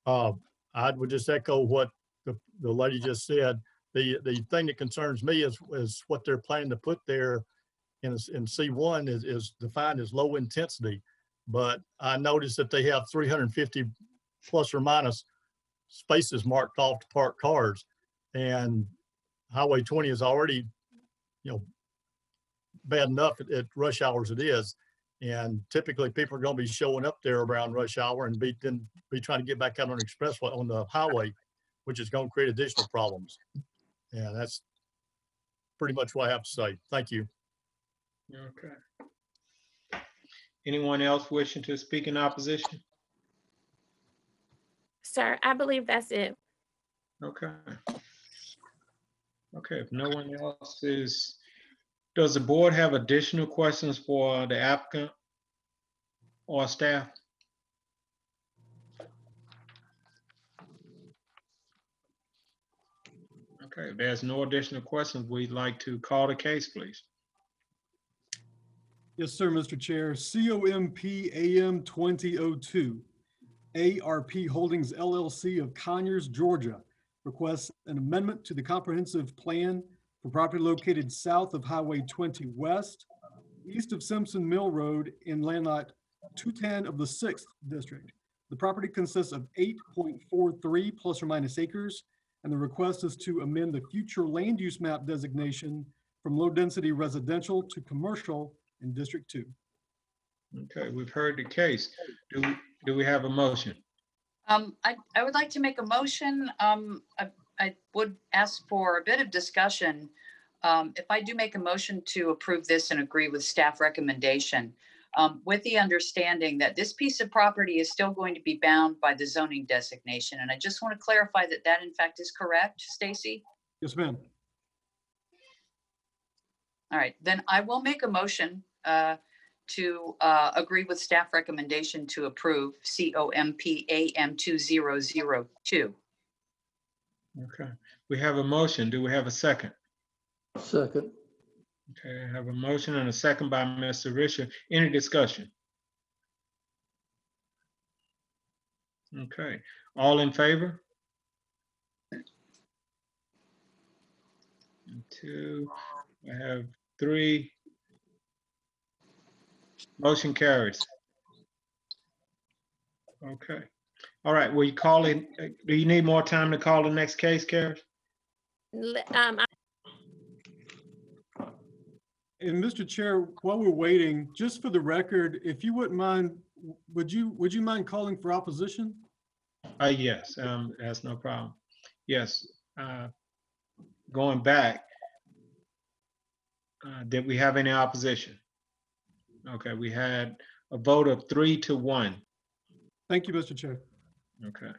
I would just echo what the lady just said. The thing that concerns me is what they're planning to put there in C1 is defined as low intensity. But I noticed that they have 350 plus or minus spaces marked off to park cars, and Highway 20 is already, bad enough at rush hours it is. And typically people are going to be showing up there around rush hour and be trying to get back out on the expressway, on the highway, which is going to create additional problems. Yeah, that's pretty much what I have to say. Thank you. Okay. Anyone else wishing to speak in opposition? sir, I believe that's it. Okay. Okay, if no one else is, does the board have additional questions for the applicant or staff? Okay, if there's no additional questions, we'd like to call the case, please. Yes, sir, Mr. Chair. COMP AM 2002, ARP Holdings LLC of Conyers, Georgia, requests an amendment to the comprehensive plan for property located south of Highway 20 West, east of Simpson Mill Road in land lot 210 of the 6th District. The property consists of 8.43 plus or minus acres, and the request is to amend the future land use map designation from low density residential to commercial in District 2. Okay, we've heard the case. Do we have a motion? I would like to make a motion. I would ask for a bit of discussion. If I do make a motion to approve this and agree with staff recommendation, with the understanding that this piece of property is still going to be bound by the zoning designation. And I just want to clarify that that in fact is correct, Stacy? Yes, ma'am. All right, then I will make a motion to agree with staff recommendation to approve COMP AM 2002. Okay, we have a motion. Do we have a second? Second. Okay, I have a motion and a second by Mr. Richard. Any discussion? Okay, all in favor? 2, I have 3. Motion carries. Okay. All right, will you call in? Do you need more time to call the next case, Karis? And Mr. Chair, while we're waiting, just for the record, if you wouldn't mind, would you mind calling for opposition? Yes, that's no problem. Yes, going back, Did we have any opposition? Okay, we had a vote of 3-1. Thank you, Mr. Chair. Okay.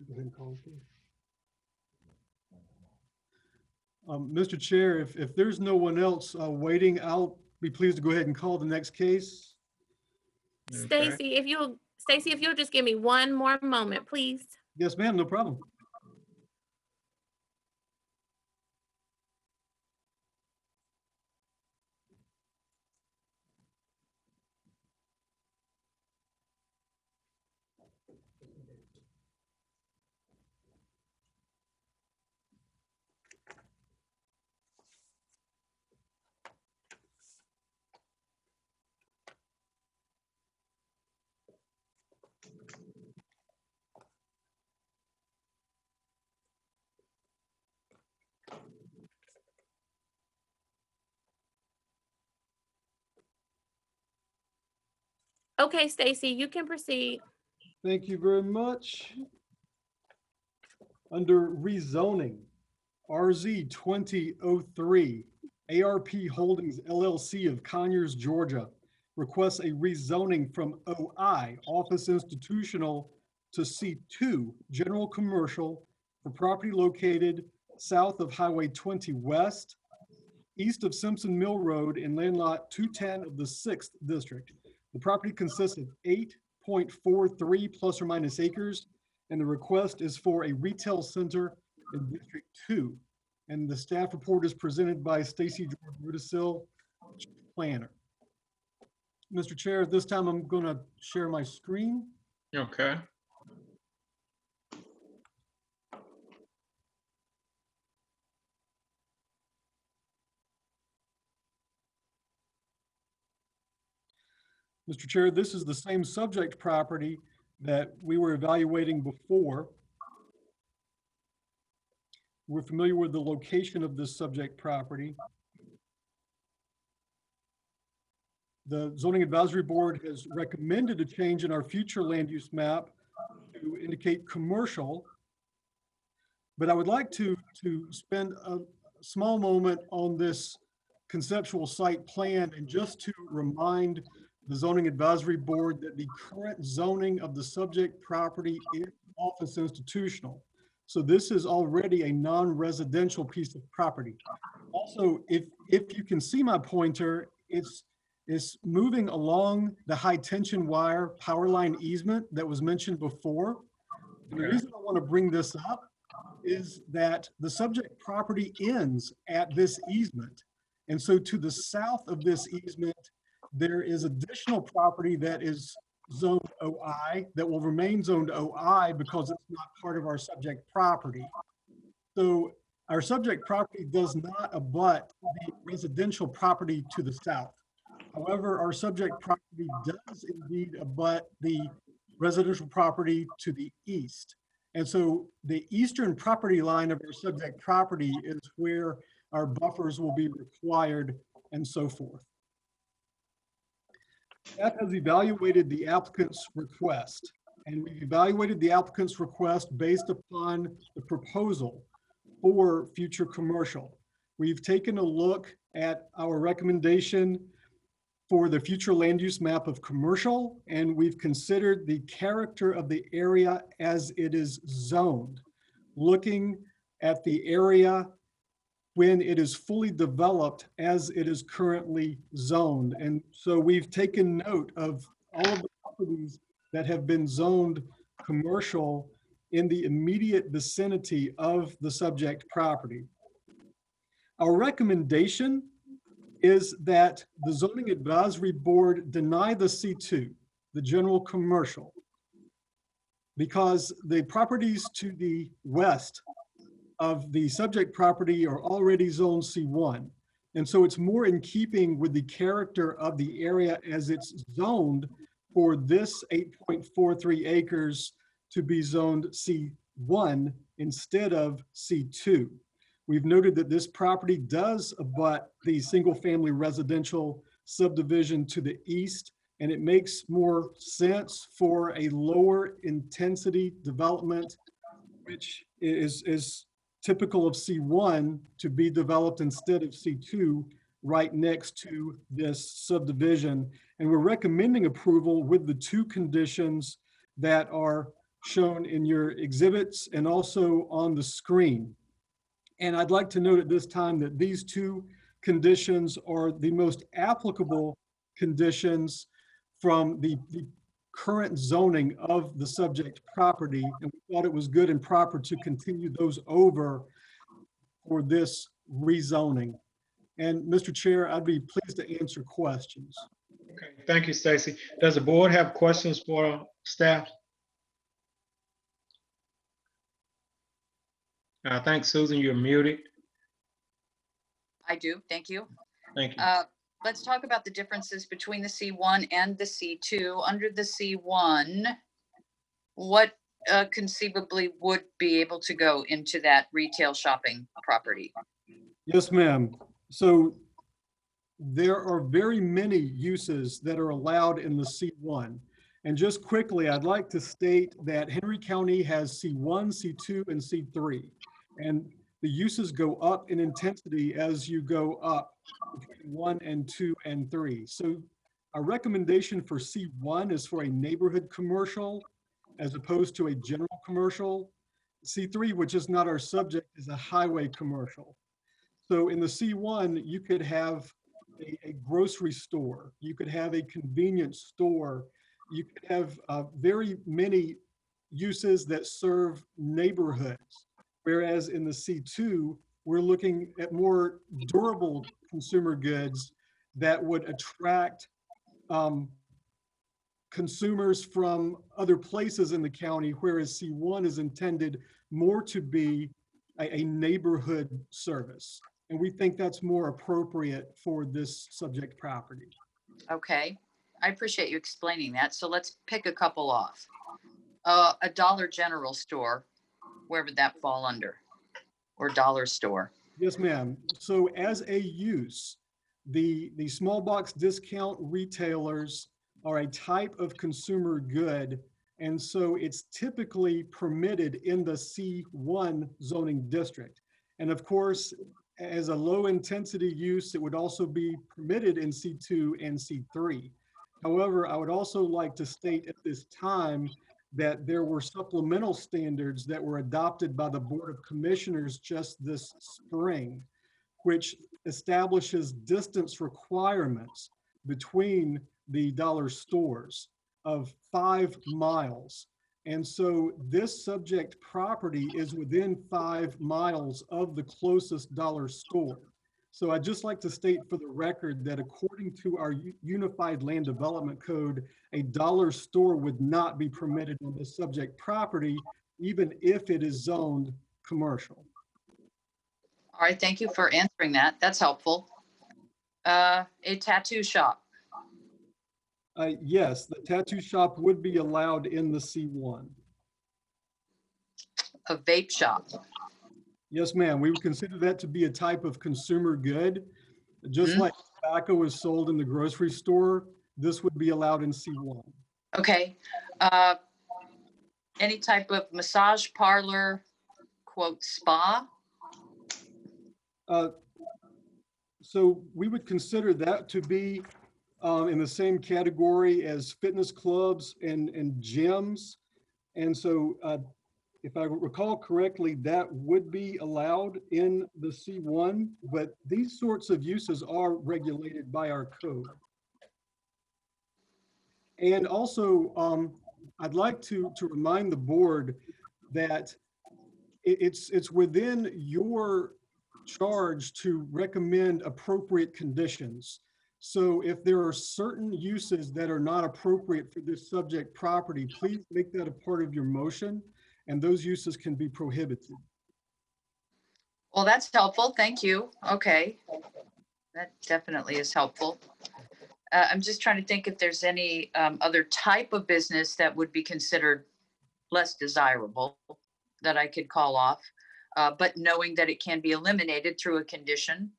Go ahead and call, please. Mr. Chair, if there's no one else waiting, I'll be pleased to go ahead and call the next case. Stacy, if you'll just give me one more moment, please. Yes, ma'am, no problem. Okay, Stacy, you can proceed. Thank you very much. Under rezoning, RZ 2003, ARP Holdings LLC of Conyers, Georgia, requests a rezoning from OI, Office Institutional, to C2, General Commercial, for property located south of Highway 20 West, east of Simpson Mill Road in land lot 210 of the 6th District. The property consists of 8.43 plus or minus acres, and the request is for a retail center in District 2. And the staff report is presented by Stacy George Rudisil, planner. Mr. Chair, at this time, I'm going to share my screen. Okay. Mr. Chair, this is the same subject property that we were evaluating before. We're familiar with the location of this subject property. The Zoning Advisory Board has recommended a change in our future land use map to indicate commercial. But I would like to spend a small moment on this conceptual site plan and just to remind the Zoning Advisory Board that the current zoning of the subject property is office institutional. So this is already a non-residential piece of property. Also, if you can see my pointer, it's moving along the high tension wire power line easement that was mentioned before. And the reason I want to bring this up is that the subject property ends at this easement. And so to the south of this easement, there is additional property that is zoned OI that will remain zoned OI because it's not part of our subject property. So our subject property does not abut the residential property to the south. However, our subject property does indeed abut the residential property to the east. And so the eastern property line of our subject property is where our buffers will be required and so forth. Staff has evaluated the applicant's request, and we've evaluated the applicant's request based upon the proposal for future commercial. We've taken a look at our recommendation for the future land use map of commercial, and we've considered the character of the area as it is zoned, looking at the area when it is fully developed as it is currently zoned. And so we've taken note of all of the properties that have been zoned commercial in the immediate vicinity of the subject property. Our recommendation is that the Zoning Advisory Board deny the C2, the general commercial, because the properties to the west of the subject property are already zoned C1. And so it's more in keeping with the character of the area as it's zoned for this 8.43 acres to be zoned C1 instead of C2. We've noted that this property does abut the single-family residential subdivision to the east, and it makes more sense for a lower intensity development, which is typical of C1 to be developed instead of C2 right next to this subdivision. And we're recommending approval with the two conditions that are shown in your exhibits and also on the screen. And I'd like to note at this time that these two conditions are the most applicable conditions from the current zoning of the subject property, and we thought it was good and proper to continue those over for this rezoning. And Mr. Chair, I'd be pleased to answer questions. Okay, thank you, Stacy. Does the board have questions for staff? I think, Susan, you're muted. I do, thank you. Thank you. Let's talk about the differences between the C1 and the C2. Under the C1, what conceivably would be able to go into that retail shopping property? Yes, ma'am. So there are very many uses that are allowed in the C1. And just quickly, I'd like to state that Henry County has C1, C2, and C3. And the uses go up in intensity as you go up between 1 and 2 and 3. So our recommendation for C1 is for a neighborhood commercial as opposed to a general commercial. C3, which is not our subject, is a highway commercial. So in the C1, you could have a grocery store, you could have a convenience store, you could have very many uses that serve neighborhoods. Whereas in the C2, we're looking at more durable consumer goods that would attract consumers from other places in the county, whereas C1 is intended more to be a neighborhood service. And we think that's more appropriate for this subject property. Okay, I appreciate you explaining that. So let's pick a couple off. A Dollar General store, where would that fall under? Or dollar store? Yes, ma'am. So as a use, the small box discount retailers are a type of consumer good. And so it's typically permitted in the C1 zoning district. And of course, as a low intensity use, it would also be permitted in C2 and C3. However, I would also like to state at this time that there were supplemental standards that were adopted by the Board of Commissioners just this spring, which establishes distance requirements between the dollar stores of 5 miles. And so this subject property is within 5 miles of the closest dollar store. So I'd just like to state for the record that according to our Unified Land Development Code, a dollar store would not be permitted on the subject property, even if it is zoned commercial. All right, thank you for answering that. That's helpful. A tattoo shop. Yes, the tattoo shop would be allowed in the C1. A vape shop. Yes, ma'am. We would consider that to be a type of consumer good. Just like tobacco is sold in the grocery store, this would be allowed in C1. Okay. Any type of massage parlor, quote, spa? So we would consider that to be in the same category as fitness clubs and gyms. And so if I recall correctly, that would be allowed in the C1, but these sorts of uses are regulated by our code. And also, I'd like to remind the board that it's within your charge to recommend appropriate conditions. So if there are certain uses that are not appropriate for this subject property, please make that a part of your motion, and those uses can be prohibited. Well, that's helpful. Thank you. Okay. That definitely is helpful. I'm just trying to think if there's any other type of business that would be considered less desirable that I could call off. But knowing that it can be eliminated through a condition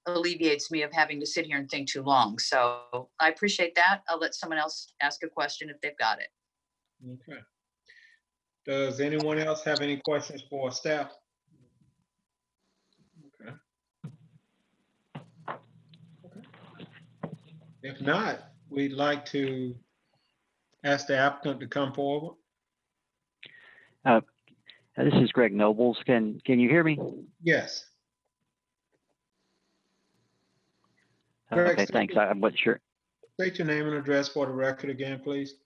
alleviates me of having to sit here and think too long. So I appreciate that. I'll let someone else ask a question if they've got it. Okay. Does anyone else have any questions for staff? Okay. If not, we'd like to ask the applicant to come forward. This is Greg Nobles. Can you hear me? Yes. Greg, Okay, thanks. I wasn't sure. State your name and address for the record again, please.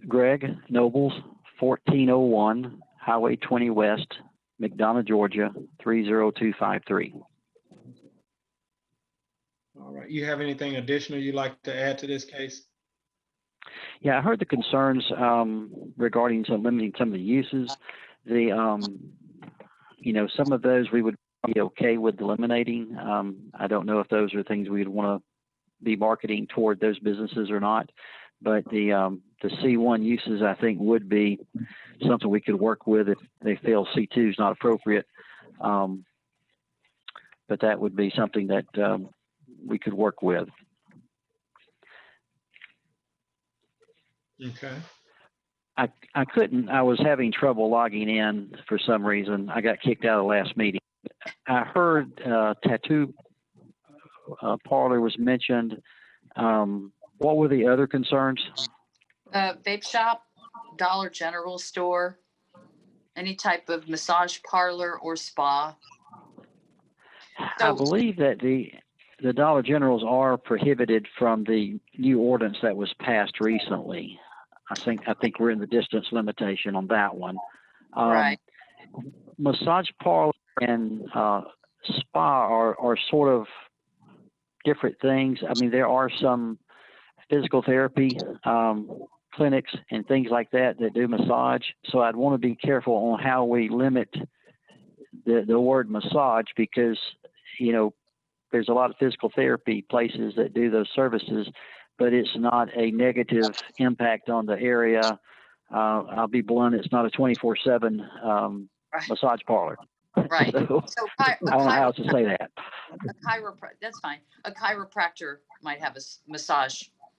Greg Nobles, 1401 Highway 20 West, McDonough, Georgia, 30253. All right. You have anything additional you'd like to add to this case? Yeah, I heard the concerns regarding limiting some of the uses. Some of those we would be okay with eliminating. I don't know if those are things we'd want to be marketing toward those businesses or not, but the C1 uses I think would be something we could work with if they feel C2 is not appropriate. But that would be something that we could work with. Okay. I couldn't, I was having trouble logging in for some reason. I got kicked out of the last meeting. I heard tattoo parlor was mentioned. What were the other concerns? Vape shop, Dollar General store, any type of massage parlor or spa. I believe that the Dollar Generals are prohibited from the new ordinance that was passed recently. I think we're in the distance limitation on that one. Right. Massage parlor and spa are sort of different things. I mean, there are some physical therapy clinics and things like that do massage. So I'd want to be careful on how we limit the word massage because, there's a lot of physical therapy places that do those services, but it's not a negative impact on the area. I'll be blunt, it's not a 24/7 massage parlor. Right. So I don't know how else to say that. That's fine. A chiropractor might have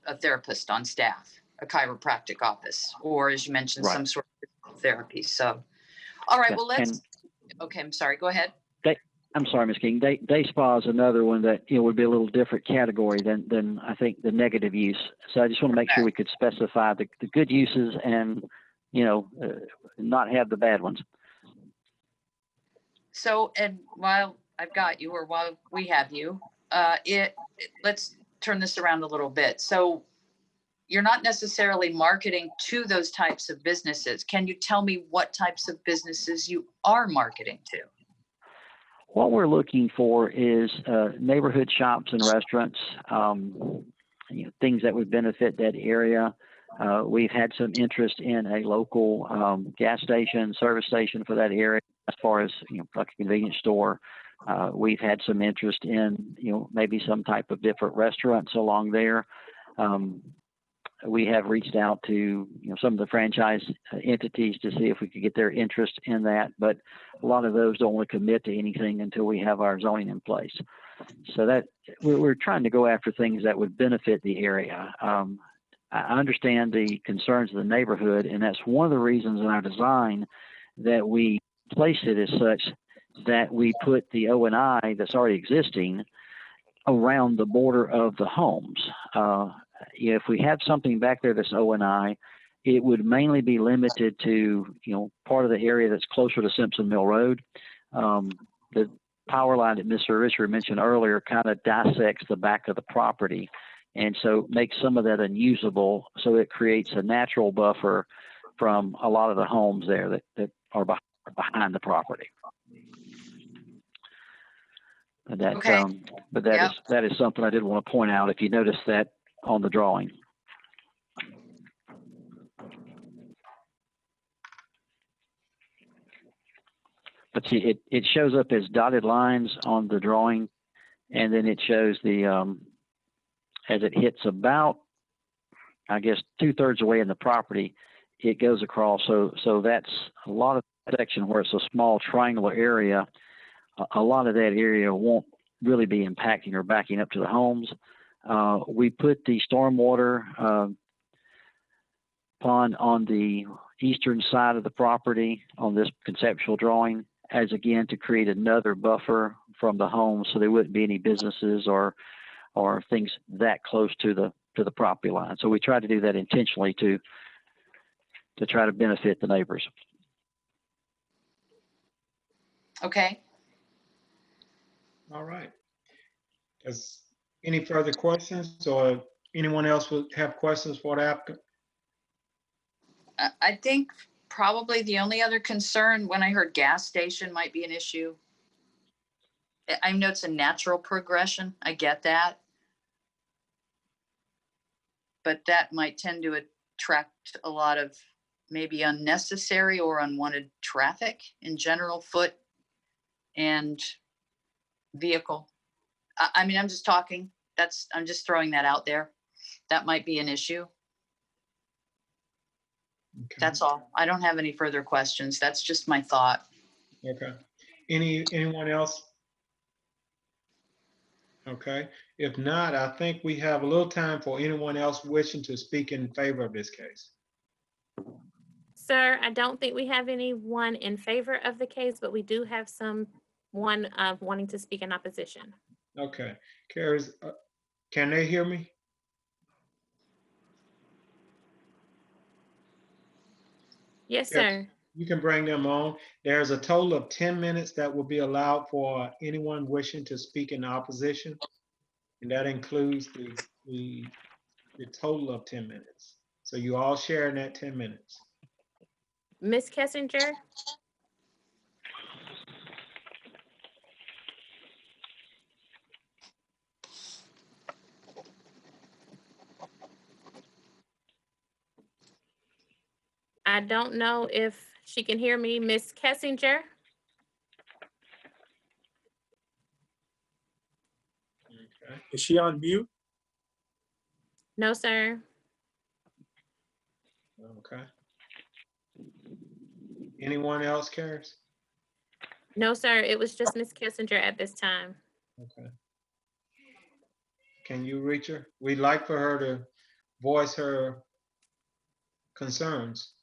a therapist on staff, a chiropractic office, or as you mentioned, Right. some sort of therapy. So, all right, Yeah, well, okay, I'm sorry, go ahead. I'm sorry, Ms. King. Day spa is another one that would be a little different category than I think the negative use. So I just want to make sure we could specify the good uses and not have the bad ones. So, and while I've got you, or while we have you, let's turn this around a little bit. So you're not necessarily marketing to those types of businesses. Can you tell me what types of businesses you are marketing to? What we're looking for is neighborhood shops and restaurants, things that would benefit that area. We've had some interest in a local gas station, service station for that area, as far as like a convenience store. We've had some interest in maybe some type of different restaurants along there. We have reached out to some of the franchise entities to see if we could get their interest in that, but a lot of those don't want to commit to anything until we have our zoning in place. So that we're trying to go after things that would benefit the area. I understand the concerns of the neighborhood, and that's one of the reasons in our design that we placed it as such that we put the O&I that's already existing around the border of the homes. If we had something back there that's O&I, it would mainly be limited to, part of the area that's closer to Simpson Mill Road. The power line that Mr. Richard mentioned earlier kind of dissects the back of the property and so makes some of that unusable. So it creates a natural buffer from a lot of the homes there that are behind the property. And that, Okay. But that is something I did want to point out if you notice that on the drawing. But see, it shows up as dotted lines on the drawing, And then it shows the, as it hits about, I guess, 2/3 away in the property, it goes across. So that's a lot of section where it's a small triangular area. A lot of that area won't really be impacting or backing up to the homes. We put the stormwater pond on the eastern side of the property on this conceptual drawing, as again to create another buffer from the home, so there wouldn't be any businesses or things that close to the property line. So we tried to do that intentionally to try to benefit the neighbors. Okay. All right. Is any further questions, or anyone else would have questions for the applicant? I think probably the only other concern when I heard gas station might be an issue. I know it's a natural progression. I get that. But that might tend to attract a lot of maybe unnecessary or unwanted traffic in general, foot and vehicle. I mean, I'm just talking. I'm just throwing that out there. That might be an issue. Okay. That's all. I don't have any further questions. That's just my thought. Okay. Anyone else? Okay. If not, I think we have a little time for anyone else wishing to speak in favor of this case. Sir, I don't think we have anyone in favor of the case, but we do have someone wanting to speak in opposition. Okay. Carrie, can they hear me? Yes, sir. You can bring them on. There's a total of 10 minutes that will be allowed for anyone wishing to speak in opposition. And that includes the total of 10 minutes. So you all share in that 10 minutes. Ms. Kessinger? I don't know if she can hear me. Ms. Kessinger? Okay. Is she on mute? No, sir. Okay. Anyone else cares? No, sir. It was just Ms. Kessinger at this time. Okay. Can you reach her? We'd like for her to voice her concerns.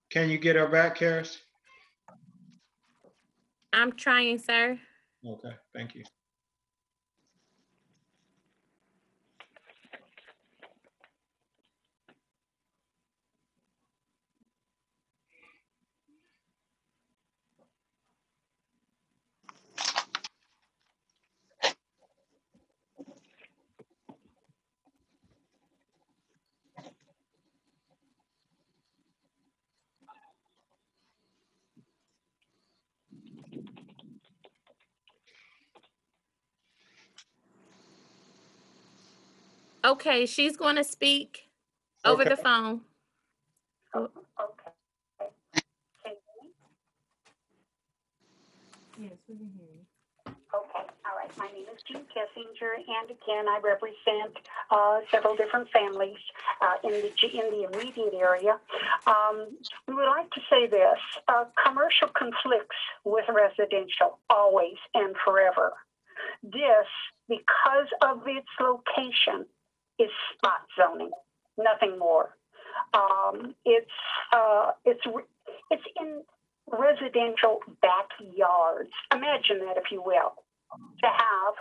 Can you get her back, Karis? I'm trying, sir. Okay, thank you. Okay, she's going to speak over Okay. the phone. Oh, yes, we can hear you. Okay, all right. My name is Jean Kessinger, and again, I represent several different families in the immediate area. We would like to say this: commercial conflicts with residential always and forever. This, because of its location, is spot zoning, nothing more. It's in residential backyards. Imagine that, if you will, to have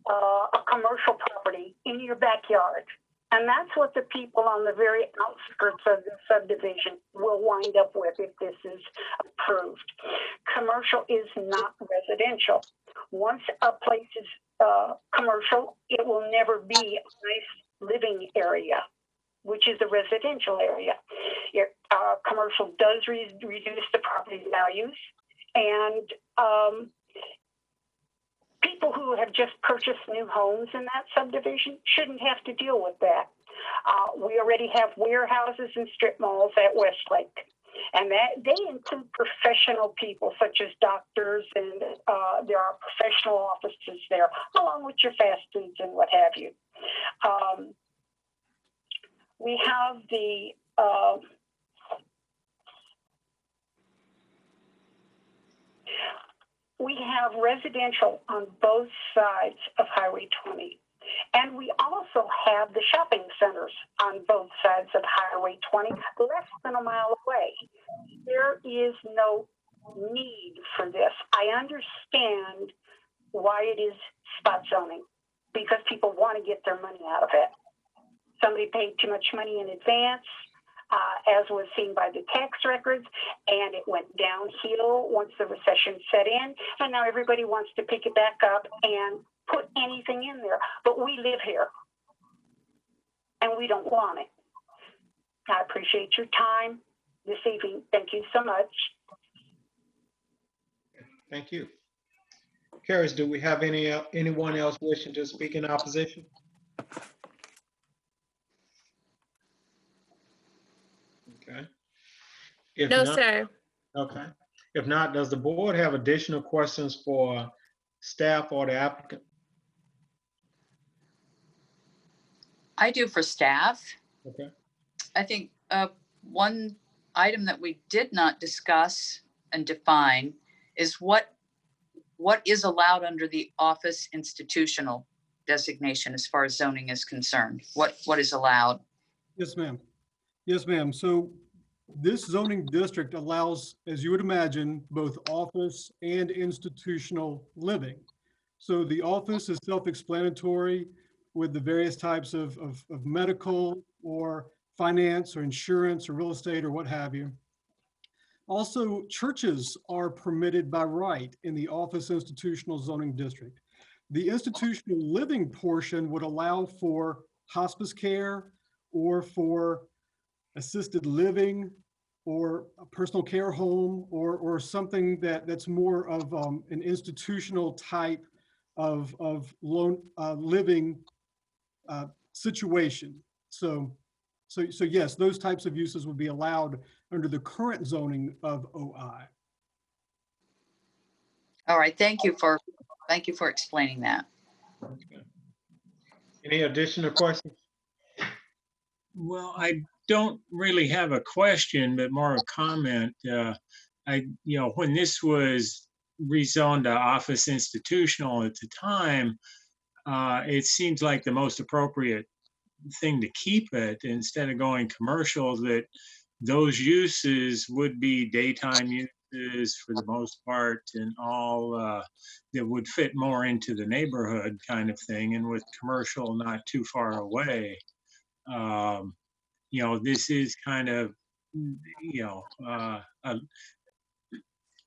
a commercial property in your backyard. And that's what the people on the very outskirts of the subdivision will wind up with if this is approved. Commercial is not residential. Once a place is commercial, it will never be a nice living area, which is a residential area. Commercial does reduce the property values, And people who have just purchased new homes in that subdivision shouldn't have to deal with that. We already have warehouses and strip malls at Westlake, and that they include professional people such as doctors, and there are professional offices there, along with your fast foods and what have you. We have the we have residential on both sides of Highway 20. And we also have the shopping centers on both sides of Highway 20, less than a mile away. There is no need for this. I understand why it is spot zoning, because people want to get their money out of it. Somebody paid too much money in advance, as was seen by the tax records, and it went downhill once the recession set in, and now everybody wants to pick it back up and put anything in there. But we live here, and we don't want it. I appreciate your time this evening. Thank you so much. Thank you. Carries, do we have anyone else wishing to speak in opposition? Okay. If No, not- sir. Okay. If not, does the board have additional questions for staff or the applicant? I do for staff. Okay. I think one item that we did not discuss and define is what is allowed under the office institutional designation as far as zoning is concerned. What is allowed? Yes, ma'am. Yes, ma'am. So this zoning district allows, as you would imagine, both office and institutional living. So the office is self-explanatory with the various types of medical or finance or insurance or real estate or what have you. Also, churches are permitted by right in the office institutional zoning district. The institutional living portion would allow for hospice care or for assisted living or a personal care home or something that's more of an institutional type of living situation. So yes, those types of uses would be allowed under the current zoning of OI. All right, thank you for explaining that. Okay. Any additional questions? Well, I don't really have a question, but more a comment. When this was rezoned to office institutional at the time, it seems like the most appropriate thing to keep it instead of going commercial, that those uses would be daytime uses for the most part, and all that would fit more into the neighborhood kind of thing, and with commercial not too far away. This is kind of,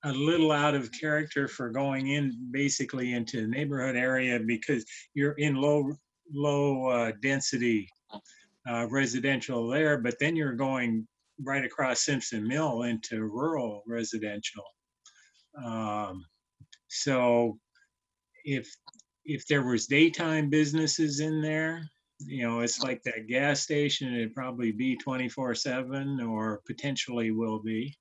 a little out of character for going in basically into the neighborhood area, because you're in low density residential there, but then you're going right across Simpson Mill into rural residential. So if there was daytime businesses in there, it's like that gas station, it'd probably be 24/7 or potentially will be.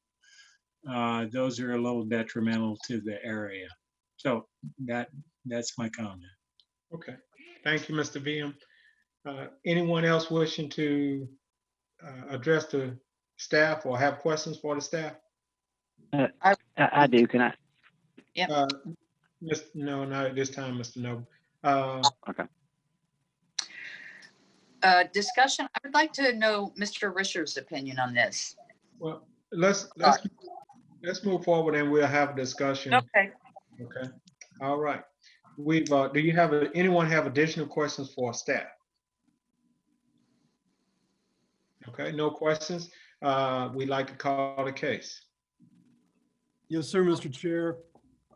Those are a little detrimental to the area. So that's my comment. Okay. Thank you, Mr. VM. Anyone else wishing to address the staff or have questions for the staff? I do. Can I? Yeah. No, not at this time, Mr. Noble. Okay. Discussion. I would like to know Mr. Risher's opinion on this. Well, let's move forward and we'll have a discussion. Okay. Okay. All right. Do anyone have additional questions for staff? Okay, no questions. We'd like to call the case. Yes, sir, Mr. Chair.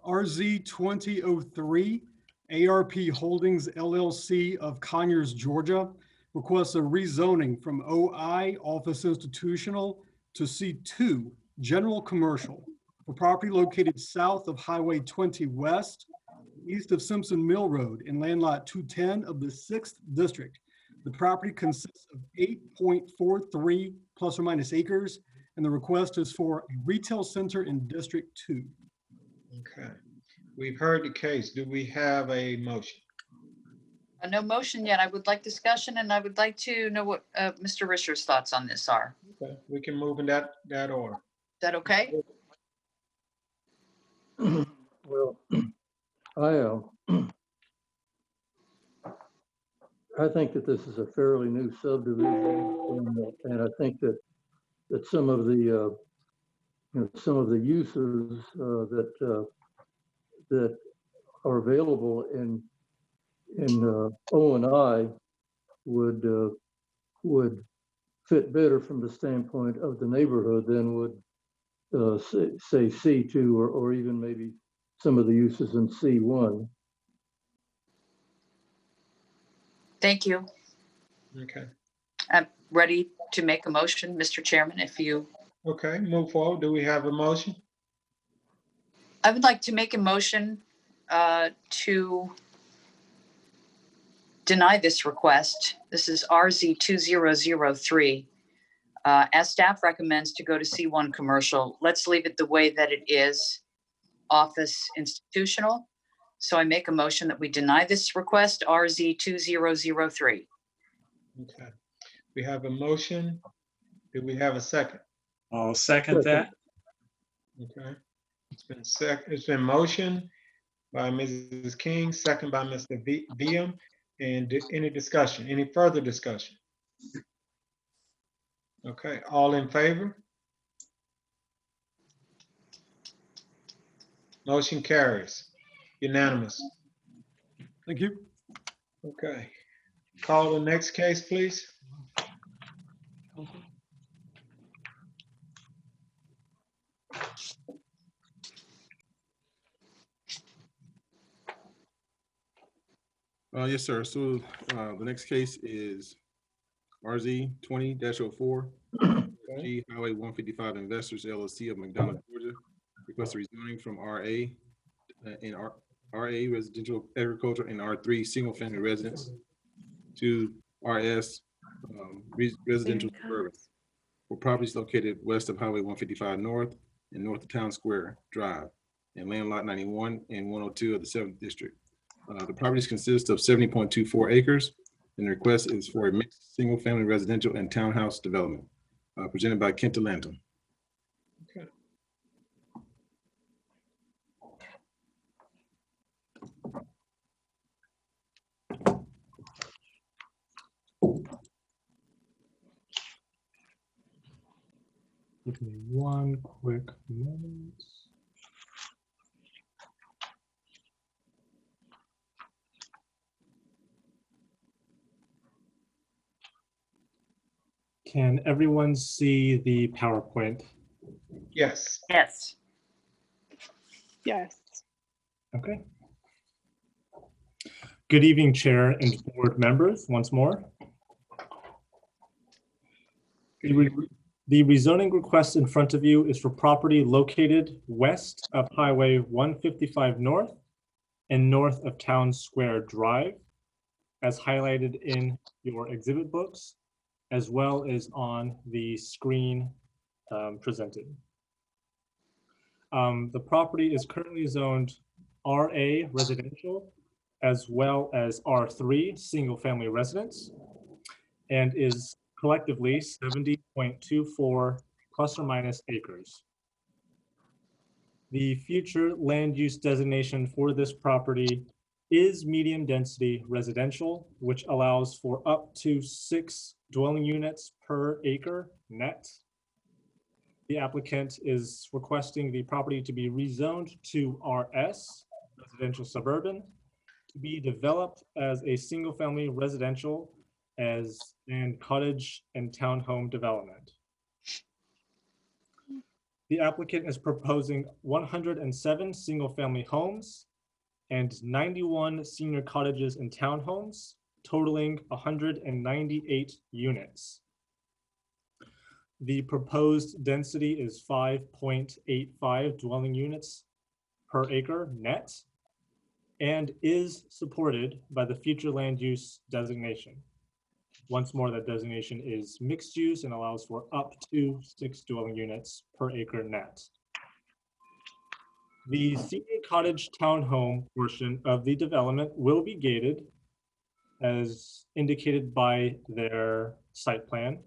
RZ 2003, ARP Holdings LLC of Conyers, Georgia, requests a rezoning from OI Office Institutional to C2 General Commercial for property located south of Highway 20 West, east of Simpson Mill Road in land lot 210 of the 6th District. The property consists of 8.43 plus or minus acres, and the request is for a retail center in District 2. Okay. We've heard the case. Do we have a motion? No motion yet. I would like discussion, and I would like to know what Mr. Risher's thoughts on this are. Okay, we can move in that order. Is that okay? Well, I think that this is a fairly new subdivision, and I think that some of the uses that are available in O&I would fit better from the standpoint of the neighborhood than would say C2 or even maybe some of the uses in C1. Thank you. Okay. I'm ready to make a motion, Mr. Chairman, if you. Okay, move forward. Do we have a motion? I would like to make a motion to deny this request. This is RZ 2003. As staff recommends to go to C1 commercial, let's leave it the way that it is, office institutional. So I make a motion that we deny this request, RZ 2003. Okay. We have a motion. Do we have a second? I'll second that. Okay. It's been motion by Mrs. King, second by Mr. Viam. And any discussion, any further discussion? Okay, all in favor? Motion carries. Unanimous. Thank you. Okay. Call the next case, please. Yes, sir. So the next case is RZ 20-04, G Highway 155 Investors LLC of McDonough, Georgia. Request rezoning from RA Residential Agriculture and R3 Single Family Residence to RS Residential Suburban for properties located west of Highway 155 North and north of Town Square Drive and land lot 91 and 102 of the 7th District. The properties consist of 70.24 acres, and the request is for a mixed single-family residential and townhouse development, presented by Kent Delanton. Okay. Give me one quick moment. Can everyone see the PowerPoint? Yes. Yes. Yes. Okay. Good evening, Chair and board members, once more. The rezoning request in front of you is for property located west of Highway 155 North and north of Town Square Drive, as highlighted in your exhibit books, as well as on the screen presented. The property is currently zoned RA residential, as well as R3 single family residence, and is collectively 70.24 plus or minus acres. The future land use designation for this property is medium density residential, which allows for up to 6 dwelling units per acre net. The applicant is requesting the property to be rezoned to RS, residential suburban, to be developed as a single family residential and cottage and townhome development. The applicant is proposing 107 single family homes and 91 senior cottages and townhomes, totaling 198 units. The proposed density is 5.85 dwelling units per acre net and is supported by the future land use designation. Once more, that designation is mixed use and allows for up to 6 dwelling units per acre net. The senior cottage townhome portion of the development will be gated as indicated by their site plan.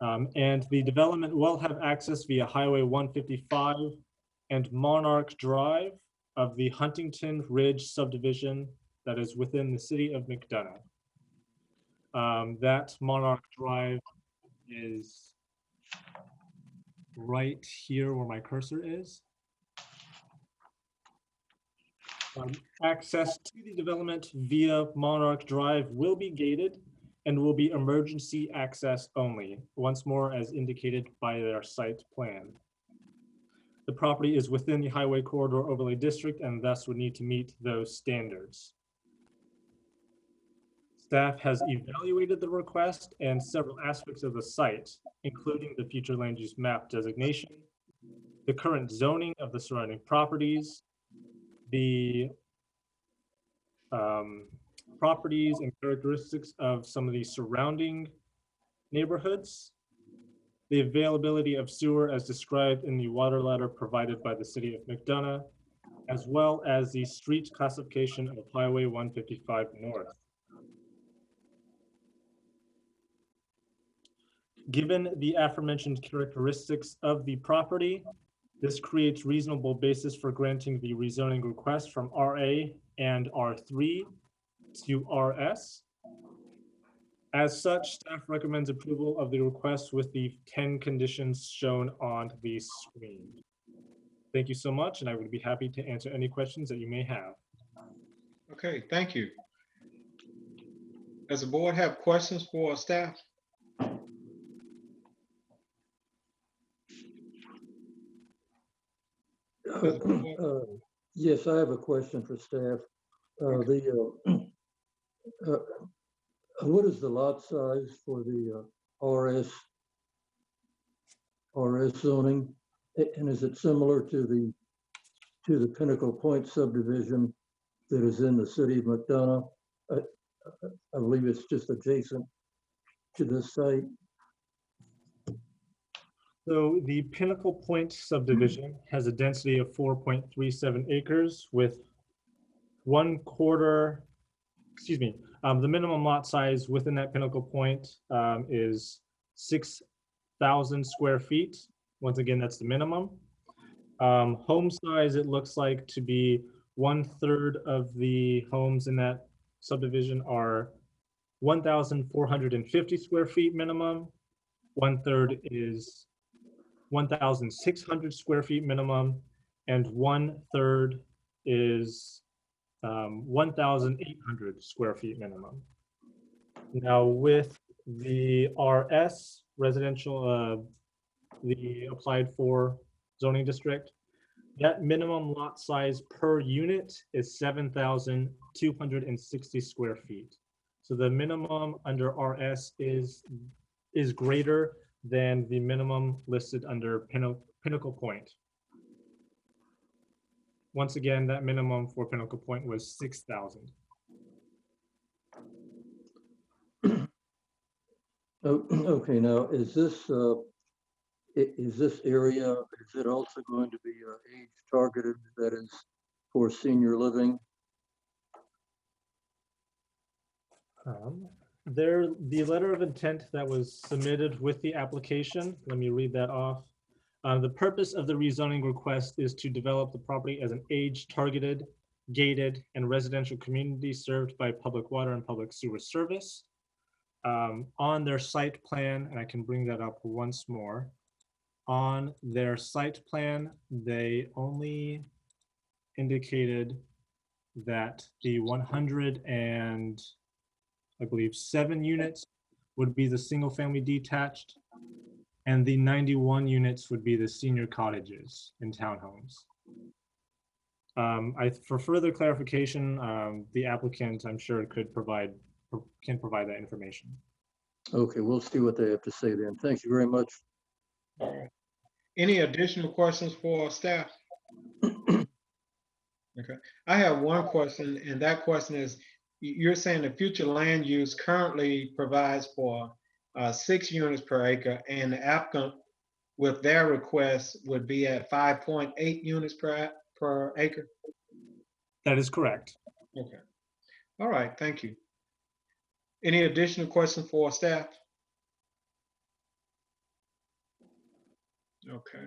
And the development will have access via Highway 155 and Monarch Drive of the Huntington Ridge subdivision that is within the city of McDonough. That Monarch Drive is right here where my cursor is. Access to the development via Monarch Drive will be gated and will be emergency access only, once more as indicated by their site plan. The property is within the Highway Corridor Overlay District and thus would need to meet those standards. Staff has evaluated the request and several aspects of the site, including the future land use map designation, the current zoning of the surrounding properties, the properties and characteristics of some of the surrounding neighborhoods, the availability of sewer as described in the water letter provided by the city of McDonough, as well as the street classification of Highway 155 North. Given the aforementioned characteristics of the property, this creates reasonable basis for granting the rezoning request from RA and R3 to RS. As such, staff recommends approval of the request with the 10 conditions shown on the screen. Thank you so much, and I would be happy to answer any questions that you may have. Okay, thank you. Does the board have questions for staff? Yes, I have a question for staff. What is the lot size for the RS zoning? And is it similar to the Pinnacle Point subdivision that is in the city of McDonough? I believe it's just adjacent to this site. So the Pinnacle Point subdivision has a density of 4.37 acres with the minimum lot size within that Pinnacle Point is 6,000 square feet. Once again, that's the minimum. Home size, it looks like to be 1/3 of the homes in that subdivision are 1,450 square feet minimum. 1/3 is 1,600 square feet minimum, and 1/3 is 1,800 square feet minimum. Now with the RS residential, the applied for zoning district, that minimum lot size per unit is 7,260 square feet. So the minimum under RS is greater than the minimum listed under Pinnacle Point. Once again, that minimum for Pinnacle Point was 6,000. Okay, now is this area, is it also going to be age targeted, that is for senior living? The letter of intent that was submitted with the application, let me read that off. The purpose of the rezoning request is to develop the property as an age-targeted, gated, and residential community served by public water and public sewer service. On their site plan, and I can bring that up once more, on their site plan, they only indicated that the 100 and I believe 7 units would be the single family detached, and the 91 units would be the senior cottages and townhomes. For further clarification, the applicant, I'm sure, can provide that information. Okay, we'll see what they have to say then. Thank you very much. All right. Any additional questions for staff? Okay, I have one question, and that question is, you're saying the future land use currently provides for 6 units per acre, and the applicant with their request would be at 5.8 units per acre? That is correct. Okay. All right, thank you. Any additional questions for staff? Okay.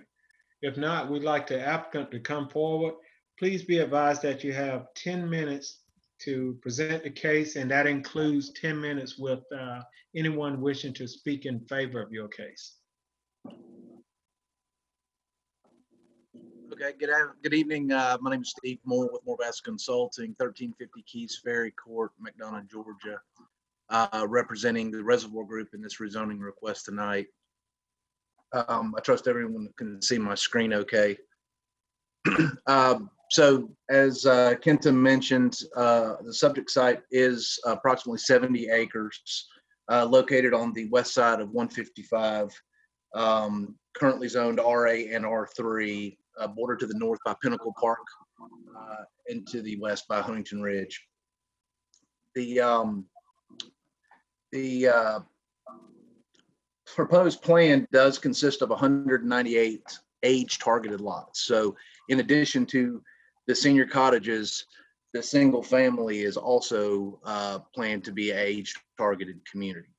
If not, we'd like the applicant to come forward. Please be advised that you have 10 minutes to present the case, and that includes 10 minutes with anyone wishing to speak in favor of your case. Okay, good evening. My name is Steve Moore with Moore-Bass Consulting, 1350 Keys Ferry Court, McDonough, Georgia, representing the Reservoir Group in this rezoning request tonight. I trust everyone can see my screen okay. So as Kenton mentioned, the subject site is approximately 70 acres located on the west side of 155, currently zoned RA and R3, bordered to the north by Pinnacle Park, and to the west by Huntington Ridge. The proposed plan does consist of 198 age targeted lots. So in addition to the senior cottages, the single family is also planned to be an age targeted community.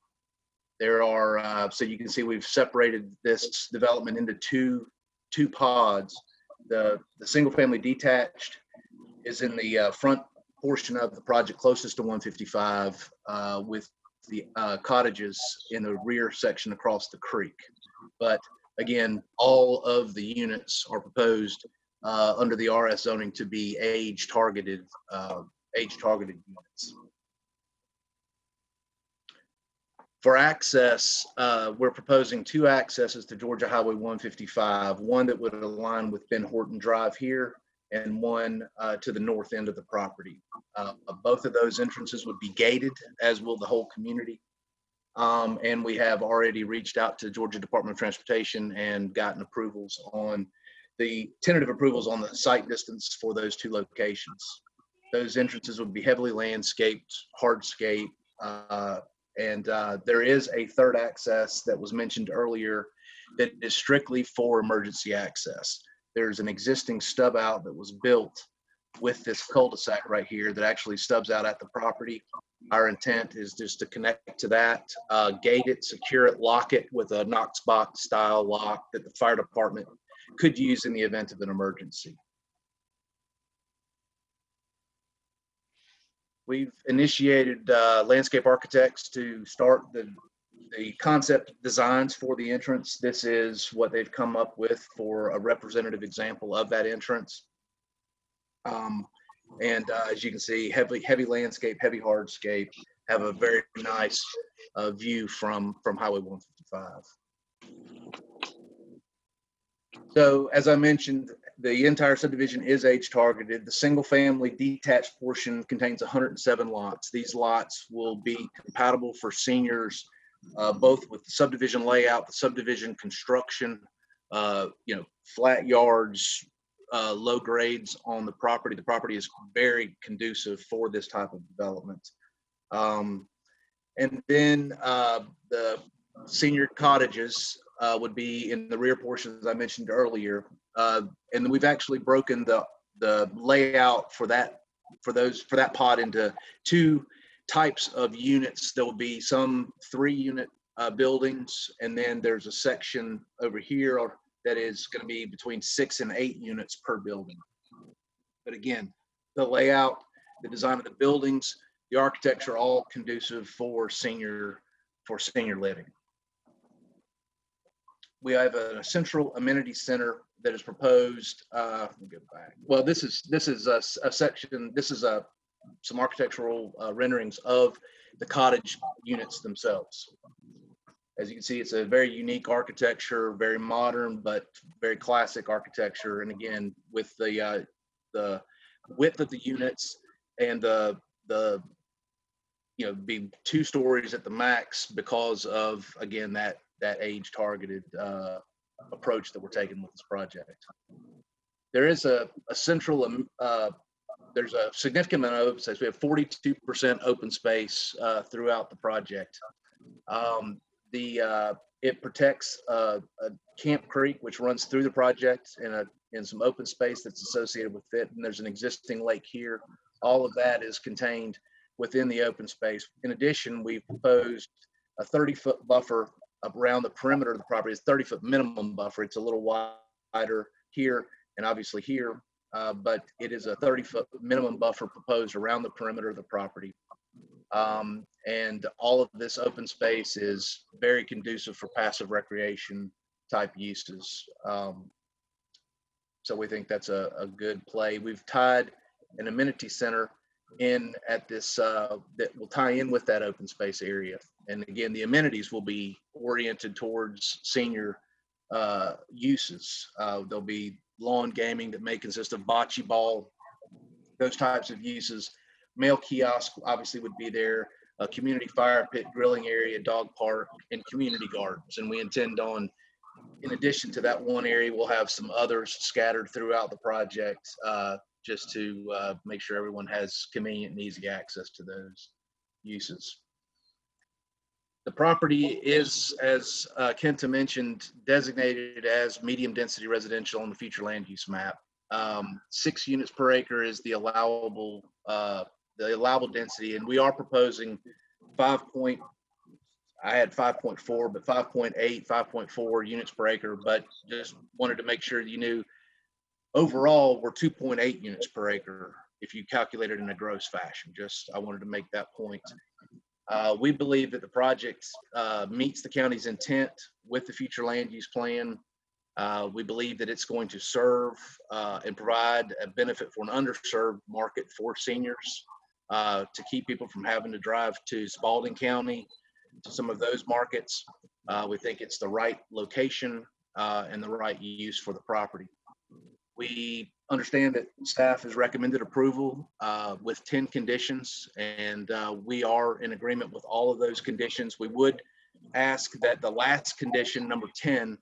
There are, so you can see we've separated this development into two pods. The single family detached is in the front portion of the project closest to 155, with the cottages in the rear section across the creek. But again, all of the units are proposed under the RS zoning to be age targeted units. For access, we're proposing 2 accesses to Georgia Highway 155, one that would align with Ben Horton Drive here, and one to the north end of the property. Both of those entrances would be gated, as will the whole community. And we have already reached out to Georgia Department of Transportation and gotten approvals on the tentative approvals on the site distance for those 2 locations. Those entrances would be heavily landscaped, hardscape, and there is a 3rd access that was mentioned earlier that is strictly for emergency access. There's an existing stub out that was built with this cul-de-sac right here that actually stubs out at the property. Our intent is just to connect to that, gate it, secure it, lock it with a Knox box style lock that the fire department could use in the event of an emergency. We've initiated landscape architects to start the concept designs for the entrance. This is what they've come up with for a representative example of that entrance. As you can see, heavy landscape, heavy hardscape, have a very nice view from Highway 155. So as I mentioned, the entire subdivision is age targeted. The single family detached portion contains 107 lots. These lots will be compatible for seniors, both with the subdivision layout, the subdivision construction, flat yards, low grades on the property. The property is very conducive for this type of development. And then the senior cottages would be in the rear portion, as I mentioned earlier. And we've actually broken the layout for that pod into 2 types of units. There will be some 3-unit buildings, and then there's a section over here that is going to be between 6 and 8 units per building. But again, the layout, the design of the buildings, the architecture are all conducive for senior living. We have a central amenity center that is proposed. Let me go back. Well, this is a section. This is some architectural renderings of the cottage units themselves. As you can see, it's a very unique architecture, very modern, but very classic architecture. And again, with the width of the units and the be 2 stories at the max because of, again, that age targeted approach that we're taking with this project. There is a central, there's a significant amount of open space. We have 42% open space throughout the project. It protects Camp Creek, which runs through the project, in some open space that's associated with it. And there's an existing lake here. All of that is contained within the open space. In addition, we've proposed a 30-foot buffer around the perimeter of the property. It's 30-foot minimum buffer. It's a little wider here and obviously here, but it is a 30-foot minimum buffer proposed around the perimeter of the property. And all of this open space is very conducive for passive recreation type uses. So we think that's a good play. We've tied an amenity center in at this that will tie in with that open space area. And again, the amenities will be oriented towards senior uses. There'll be lawn gaming that may consist of bocce ball, those types of uses. Mail kiosk obviously would be there, a community fire pit, grilling area, dog park, and community gardens. And we intend on, in addition to that one area, we'll have some others scattered throughout the project, just to make sure everyone has convenient and easy access to those uses. The property is, as Kenta mentioned, designated as medium density residential on the future land use map. 6 units per acre is the allowable density, and we are proposing I had 5.4, but 5.8, 5.4 units per acre, but just wanted to make sure you knew overall we're 2.8 units per acre if you calculate it in a gross fashion. I wanted to make that point. We believe that the project meets the county's intent with the future land use plan. We believe that it's going to serve and provide a benefit for an underserved market for seniors, to keep people from having to drive to Spalding County, to some of those markets. We think it's the right location and the right use for the property. We understand that staff has recommended approval with 10 conditions, and we are in agreement with all of those conditions. We would ask that the last condition, number 10,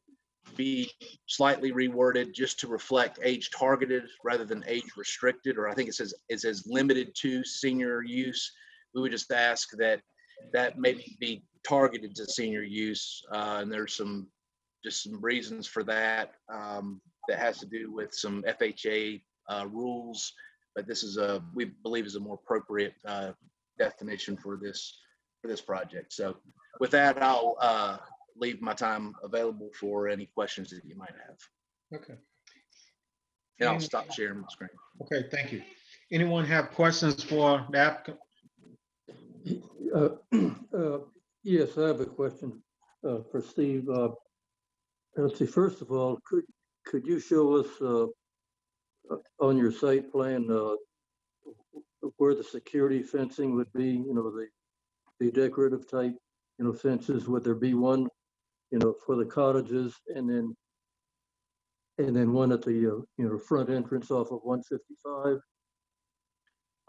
be slightly reworded just to reflect age targeted rather than age restricted, or I think it says limited to senior use. We would just ask that maybe be targeted to senior use, and there's some reasons for that. That has to do with some FHA rules, but this is we believe is a more appropriate definition for this project. So with that, I'll leave my time available for any questions that you might have. Okay. And I'll stop sharing my screen. Okay, thank you. Anyone have questions for the applicant? Yes, I have a question for Steve. Let's see, first of all, could you show us on your site plan where the security fencing would be, the decorative type, fences? Would there be one, for the cottages, and then one at the, front entrance off of 155?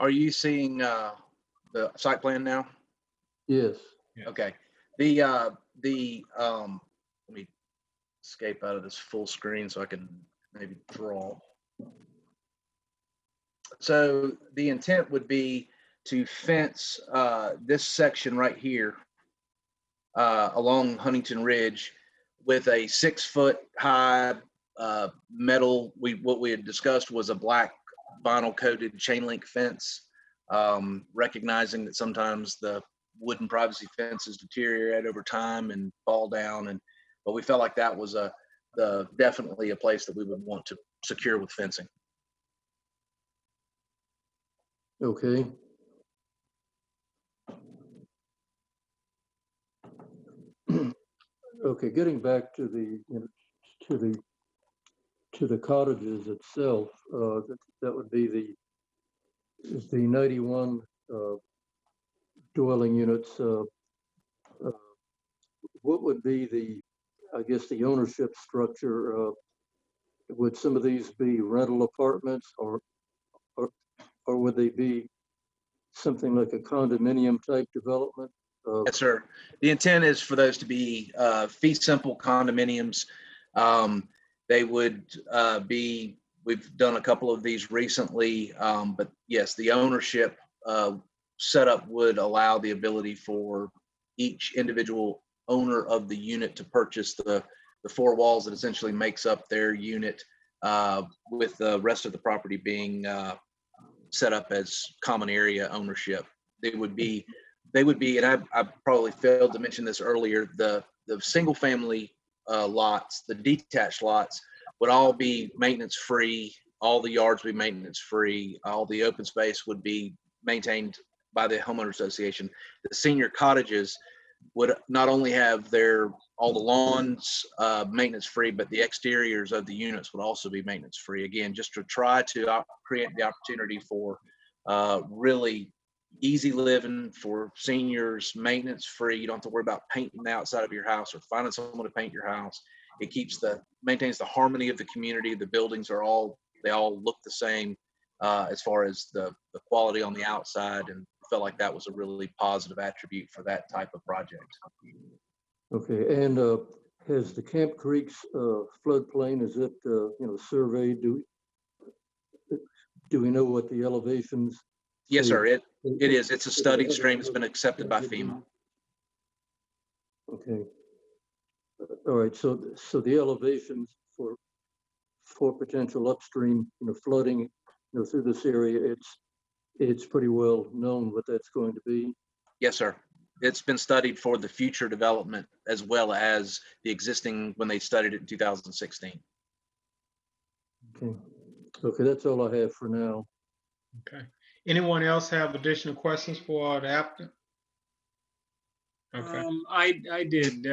Are you seeing the site plan now? Yes. Okay. Let me escape out of this full screen so I can maybe draw. So the intent would be to fence this section right here along Huntington Ridge with a 6-foot high metal. What we had discussed was a black vinyl coated chain link fence, recognizing that sometimes the wooden privacy fences deteriorate over time and fall down, but we felt like that was definitely a place that we would want to secure with fencing. Okay. Okay, getting back to the cottages itself, that would be the 91 dwelling units. What would be the ownership structure? Would some of these be rental apartments, or would they be something like a condominium type development? Yes, sir. The intent is for those to be fee simple condominiums. They would be, we've done a couple of these recently, but yes, the ownership setup would allow the ability for each individual owner of the unit to purchase the four walls that essentially makes up their unit, with the rest of the property being set up as common area ownership. They would be, and I probably failed to mention this earlier, the single family lots, the detached lots would all be maintenance free. All the yards would be maintenance free. All the open space would be maintained by the homeowner association. The senior cottages would not only have all the lawns maintenance free, but the exteriors of the units would also be maintenance free. Again, just to try to create the opportunity for really easy living for seniors, maintenance free. You don't have to worry about painting the outside of your house or finding someone to paint your house. It maintains the harmony of the community. The buildings they all look the same as far as the quality on the outside, and felt like that was a really positive attribute for that type of project. Okay, and has the Camp Creek's floodplain, is it, surveyed? Do we know what the elevations? Yes, sir. It is. It's a studied stream. It's been accepted by FEMA. Okay. All right. So the elevations for potential upstream, flooding, through this area, it's pretty well known what that's going to be. Yes, sir. It's been studied for the future development as well as the existing when they studied it in 2016. Okay. Okay, that's all I have for now. Okay. Anyone else have additional questions for the applicant? Okay. I did.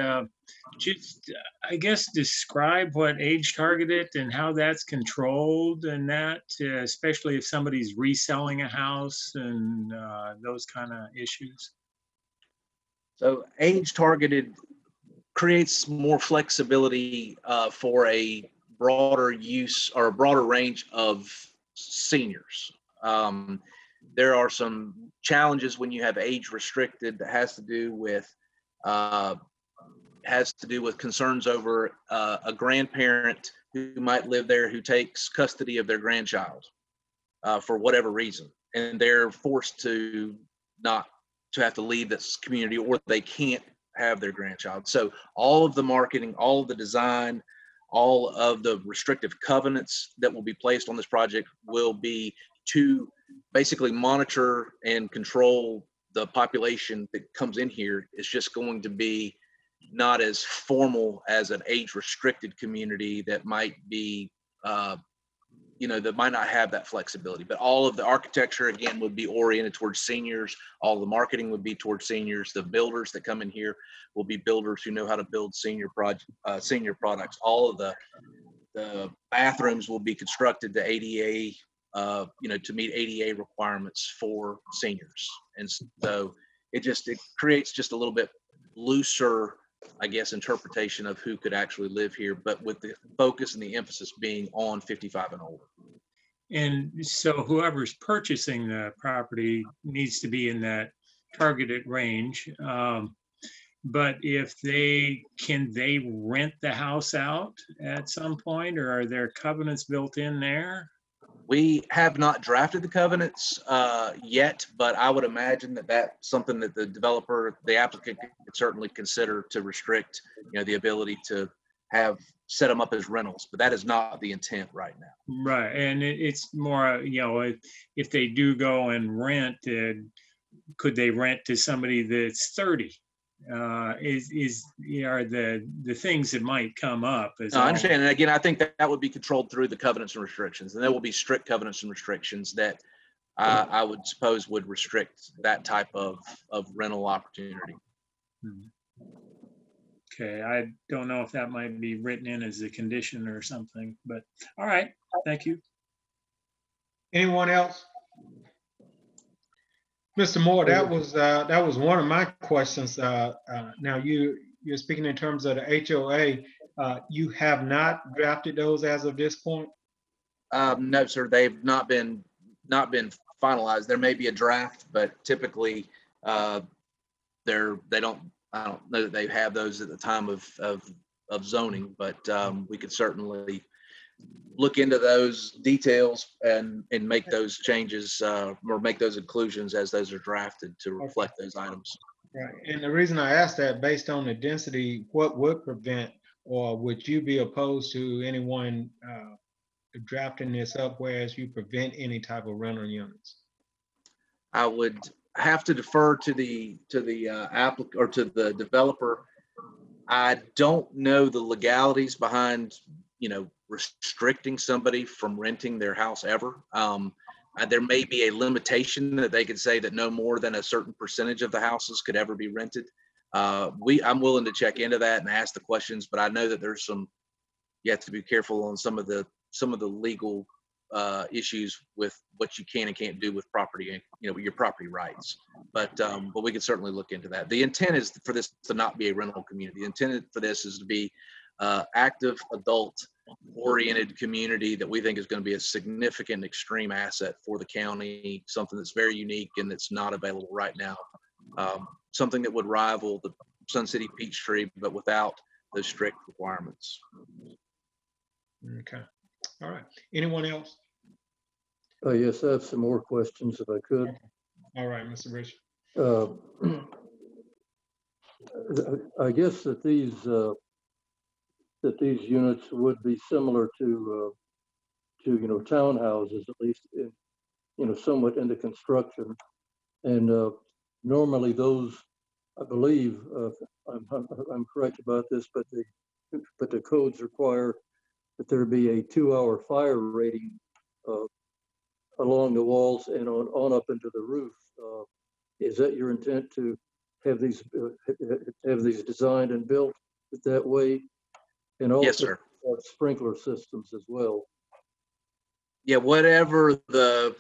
Just, I guess, describe what age targeted and how that's controlled, and that, especially if somebody's reselling a house and those kind of issues. So age targeted creates more flexibility for a broader use or a broader range of seniors. There are some challenges when you have age restricted that has to do with concerns over a grandparent who might live there who takes custody of their grandchild for whatever reason, and they're forced to not to have to leave this community, or they can't have their grandchild. So all of the marketing, all of the design, all of the restrictive covenants that will be placed on this project will be to basically monitor and control the population that comes in here. It's just going to be not as formal as an age restricted community that might be, that might not have that flexibility. But all of the architecture, again, would be oriented towards seniors. All the marketing would be towards seniors. The builders that come in here will be builders who know how to build senior products. All of the bathrooms will be constructed to ADA, to meet ADA requirements for seniors. And so it creates just a little bit looser, I guess, interpretation of who could actually live here, but with the focus and the emphasis being on 55 and older. And so whoever's purchasing the property needs to be in that targeted range. But if can they rent the house out at some point, or are there covenants built in there? We have not drafted the covenants yet, but I would imagine that that's something that the applicant could certainly consider to restrict, the ability to set them up as rentals, but that is not the intent right now. Right, and it's more, if they do go and rent, could they rent to somebody that's 30? Are the things that might come up. I understand. And again, I think that would be controlled through the covenants and restrictions, and there will be strict covenants and restrictions that I would suppose would restrict that type of rental opportunity. Okay, I don't know if that might be written in as a condition or something, but all right, thank you. Anyone else? Mr. Moore, that was one of my questions. Now you're speaking in terms of the HOA. You have not drafted those as of this point? No, sir. They've not been finalized. There may be a draft, but typically I don't know that they have those at the time of zoning, but we could certainly look into those details and make those changes or make those inclusions as those are drafted to reflect those items. Right. And the reason I asked that, based on the density, what would prevent, or would you be opposed to anyone drafting this up, whereas you prevent any type of rental units? I would have to defer to the applicant or to the developer. I don't know the legalities behind, restricting somebody from renting their house ever. There may be a limitation that they could say that no more than a certain percentage of the houses could ever be rented. I'm willing to check into that and ask the questions, but I know that there's you have to be careful on some of the legal issues with what you can and can't do with property, your property rights. But we can certainly look into that. The intent is for this to not be a rental community. The intent for this is to be active, adult-oriented community that we think is going to be a significant extreme asset for the county, something that's very unique and that's not available right now. Something that would rival the Sun City Peachtree, but without those strict requirements. Okay. All right. Anyone else? Yes, I have some more questions if I could. Okay. All right, Mr. Rich. I guess that these units would be similar to townhouses, at least somewhat into construction. And normally those, I believe, I'm correct about this, but the codes require that there be a 2-hour fire rating along the walls and on up into the roof. Is that your intent, to have these designed and built that way? And also, yes, sir. Sprinkler systems as well. Yeah, whatever the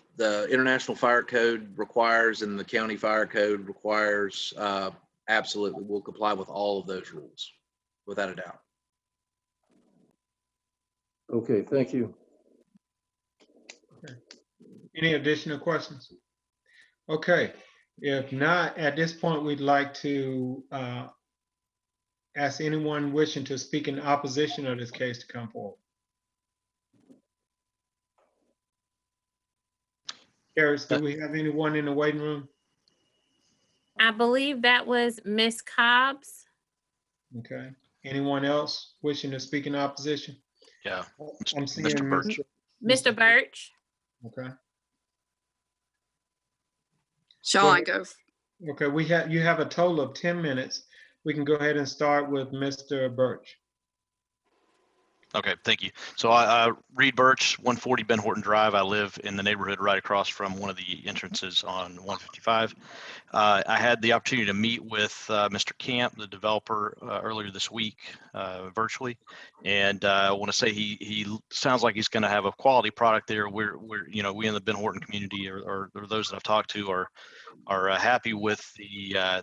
International Fire Code requires and the county fire code requires, absolutely, we'll comply with all of those rules, without a doubt. Okay, thank you. Okay. Any additional questions? Okay, if not, at this point, we'd like to ask anyone wishing to speak in opposition of this case to come forward. Harris, do we have anyone in the waiting room? I believe that was Miss Cobbs. Okay. Anyone else wishing to speak in opposition? Yeah. I'm seeing Mr. Birch. Mr. Birch. Okay. Shall I go? Okay, you have a total of 10 minutes. We can go ahead and start with Mr. Birch. Okay, thank you. So I Reed Birch, 140 Ben Horton Drive. I live in the neighborhood right across from one of the entrances on 155. I had the opportunity to meet with Mr. Camp, the developer, earlier this week virtually, and I want to say he sounds like he's going to have a quality product there. We in the Ben Horton community, or those that I've talked to, are happy with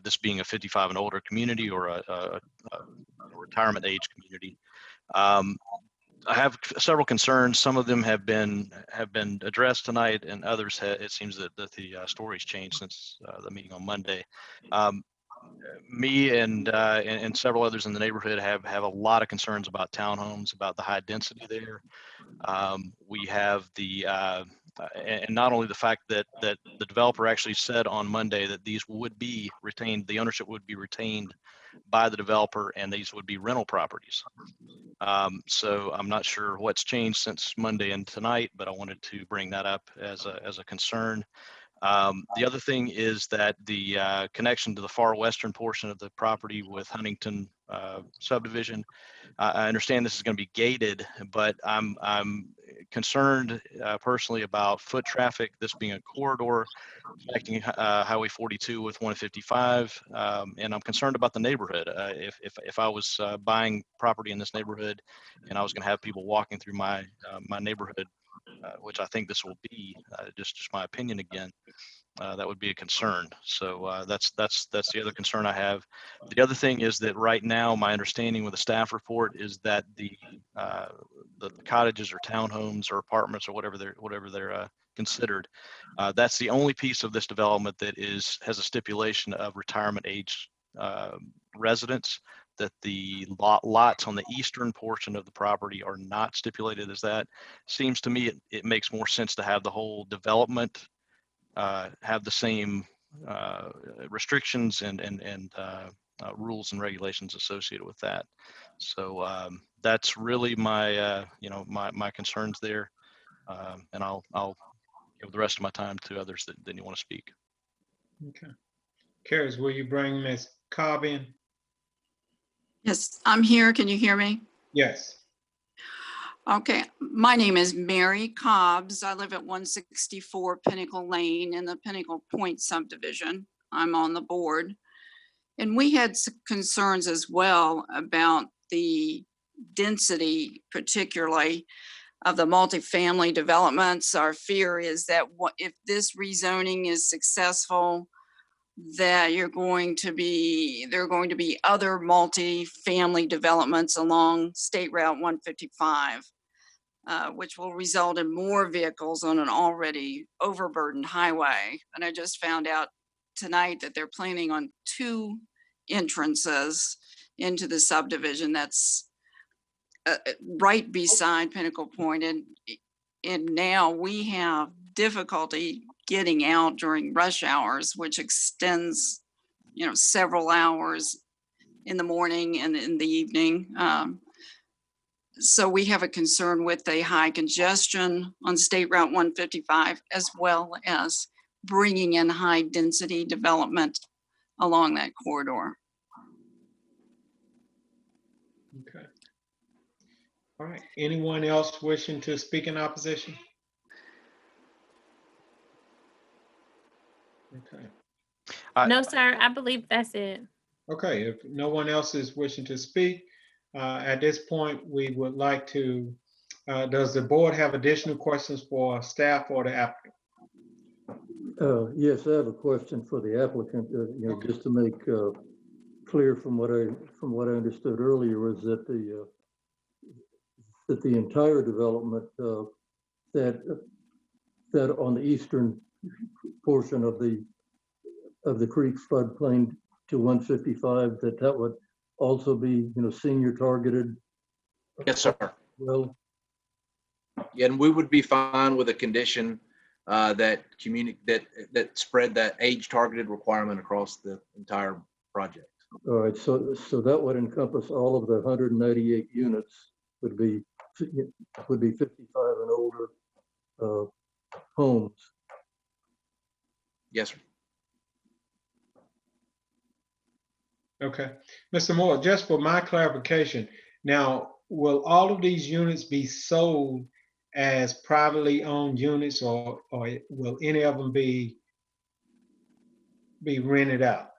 this being a 55 and older community, or a retirement age community. I have several concerns. Some of them have been addressed tonight, and others it seems that the story's changed since the meeting on Monday. Me and several others in the neighborhood have a lot of concerns about townhomes, about the high density there. We have and not only the fact that the developer actually said on Monday that these would be retained, the ownership would be retained by the developer, and these would be rental properties. So I'm not sure what's changed since Monday and tonight, but I wanted to bring that up as a concern. The other thing is that the connection to the far western portion of the property with Huntington subdivision, I understand this is going to be gated, but I'm concerned personally about foot traffic, this being a corridor connecting Highway 42 with 155, and I'm concerned about the neighborhood. If I was buying property in this neighborhood and I was going to have people walking through my neighborhood, which I think this will be, just my opinion again, that would be a concern. So that's the other concern I have. The other thing is that right now, my understanding with the staff report is that the cottages or townhomes or apartments or whatever they're considered. That's the only piece of this development that has a stipulation of retirement age residents, that the lots on the eastern portion of the property are not stipulated as that. Seems to me it makes more sense to have the whole development have the same restrictions and rules and regulations associated with that. So that's really my my concerns there, and I'll give the rest of my time to others that you want to speak. Okay. Caris, will you bring Ms. Cobb in? Yes, I'm here. Can you hear me? Yes. Okay, my name is Mary Cobbs. I live at 164 Pinnacle Lane in the Pinnacle Point subdivision. I'm on the board. And we had some concerns as well about the density, particularly of the multifamily developments. Our fear is that if this rezoning is successful, that there are going to be other multifamily developments along State Route 155, which will result in more vehicles on an already overburdened highway. And I just found out tonight that they're planning on 2 entrances into the subdivision that's right beside Pinnacle Point. And now we have difficulty getting out during rush hours, which extends, several hours in the morning and in the evening. So we have a concern with the high congestion on State Route 155, as well as bringing in high density development along that corridor. Okay. All right. Anyone else wishing to speak in opposition? Okay. No, sir, I believe that's it. Okay, if no one else is wishing to speak, at this point, we would like to, does the board have additional questions for staff or the applicant? Yes, I have a question for the applicant, just to make clear from what I understood earlier, was that the entire development that on the eastern portion of the creek floodplain to 155, that would also be, senior targeted? Yes, sir. Well, Yeah, and we would be fine with a condition that spread that age targeted requirement across the entire project. all right, so that would encompass all of the 198 units would be 55 and older homes. Yes, sir. Okay. Mr. Moore, just for my clarification, now, will all of these units be sold as privately owned units, or will any of them be rented out?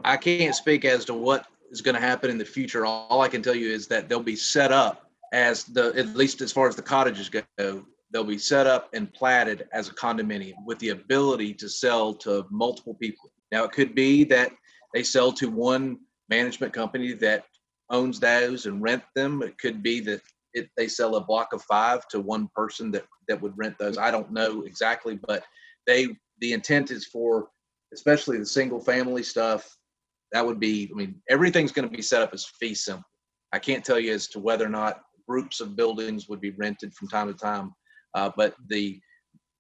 I can't speak as to what is going to happen in the future. All I can tell you is that they'll be set up as at least as far as the cottages go, they'll be set up and platted as a condominium with the ability to sell to multiple people. Now, it could be that they sell to one management company that owns those and rent them. It could be that they sell a block of 5 to one person that would rent those. I don't know exactly, but the intent is for, especially the single family stuff, that would be, everything's going to be set up as fee simple. I can't tell you as to whether or not groups of buildings would be rented from time to time, but the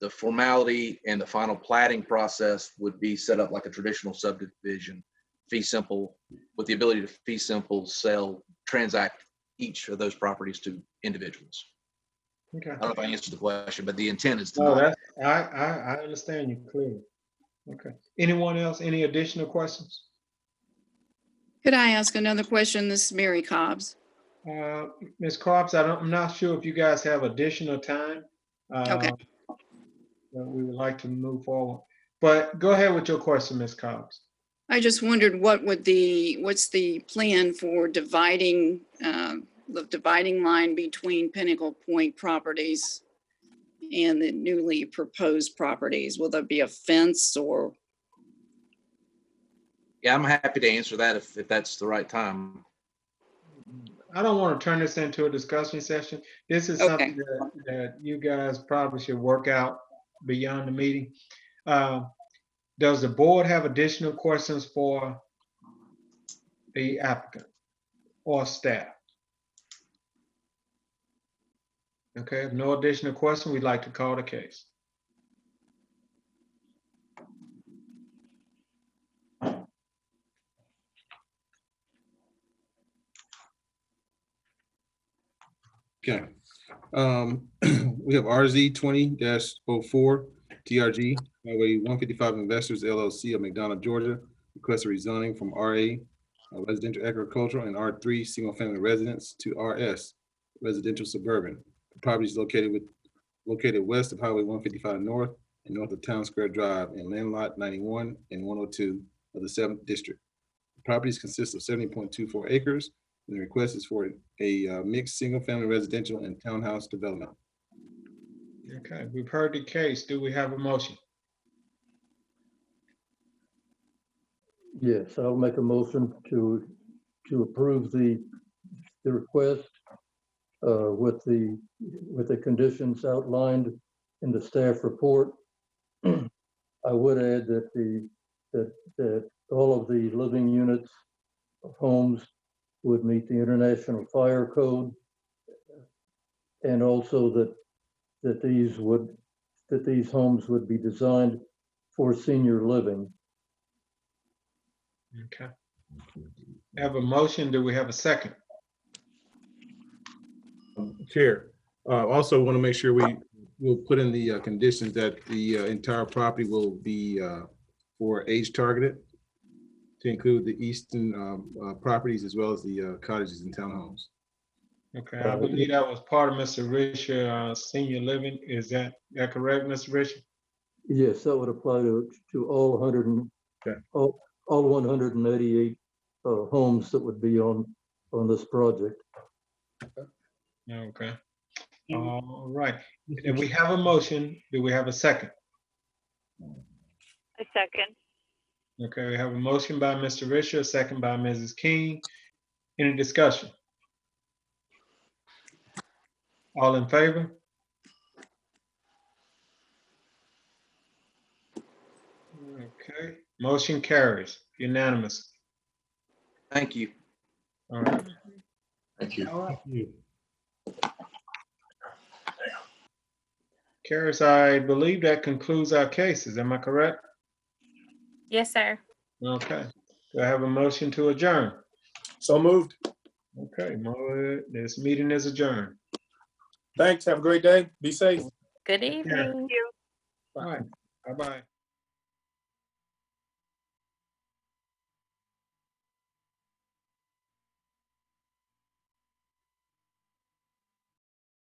formality and the final platting process would be set up like a traditional subdivision, fee simple, with the ability to fee simple transact each of those properties to individuals. Okay. I don't know if I answered the question, but the intent is to No, not. I understand you clearly. Okay. Anyone else? Any additional questions? Could I ask another question? This is Mary Cobbs. Ms. Cobbs, I'm not sure if you guys have additional time. Okay. We would like to move forward, but go ahead with your question, Ms. Cobbs. I just wondered what's the plan for dividing the dividing line between Pinnacle Point properties and the newly proposed properties? Will there be a fence or? Yeah, I'm happy to answer that if that's the right time. I don't want to turn this into a discussion session. This is Okay. something that you guys probably should work out beyond the meeting. Does the board have additional questions for the applicant or staff? Okay, if no additional question, we'd like to call the case. Okay. We have RZ 20-04 TRG Highway 155 Investors LLC of McDonough, Georgia. Request a rezoning from RA residential agricultural and R3 single family residence to RS residential suburban. The property is located west of Highway 155 North and north of Town Square Drive in land lot 91 and 102 of the 7th District. The properties consist of 70.24 acres, and the request is for a mixed single-family residential and townhouse development. Okay, we've heard the case. Do we have a motion? Yes, I'll make a motion to approve the request with the conditions outlined in the staff report. I would add that all of the living units of homes would meet the International Fire Code, and also that these homes would be designed for senior living. Okay. Have a motion. Do we have a second? Chair, also want to make sure we will put in the conditions that the entire property will be for age targeted to include the eastern properties as well as the cottages and townhomes. Okay, I believe that was part of Mr. Richard senior living. Is that correct, Mr. Richard? Yes, that would apply to all 188 homes that would be on this project. Okay. All right. If we have a motion, do we have a second? A second. Okay, we have a motion by Mr. Richard, a second by Mrs. King. Any discussion? All in favor? Okay, motion carries unanimous. Thank you. All right. Thank you. All right. Carries, I believe that concludes our cases. Am I correct? Yes, sir. Okay. Do I have a motion to adjourn? So moved. Okay, this meeting is adjourned. Thanks. Have a great day. Be safe. Good evening. All right. Bye-bye.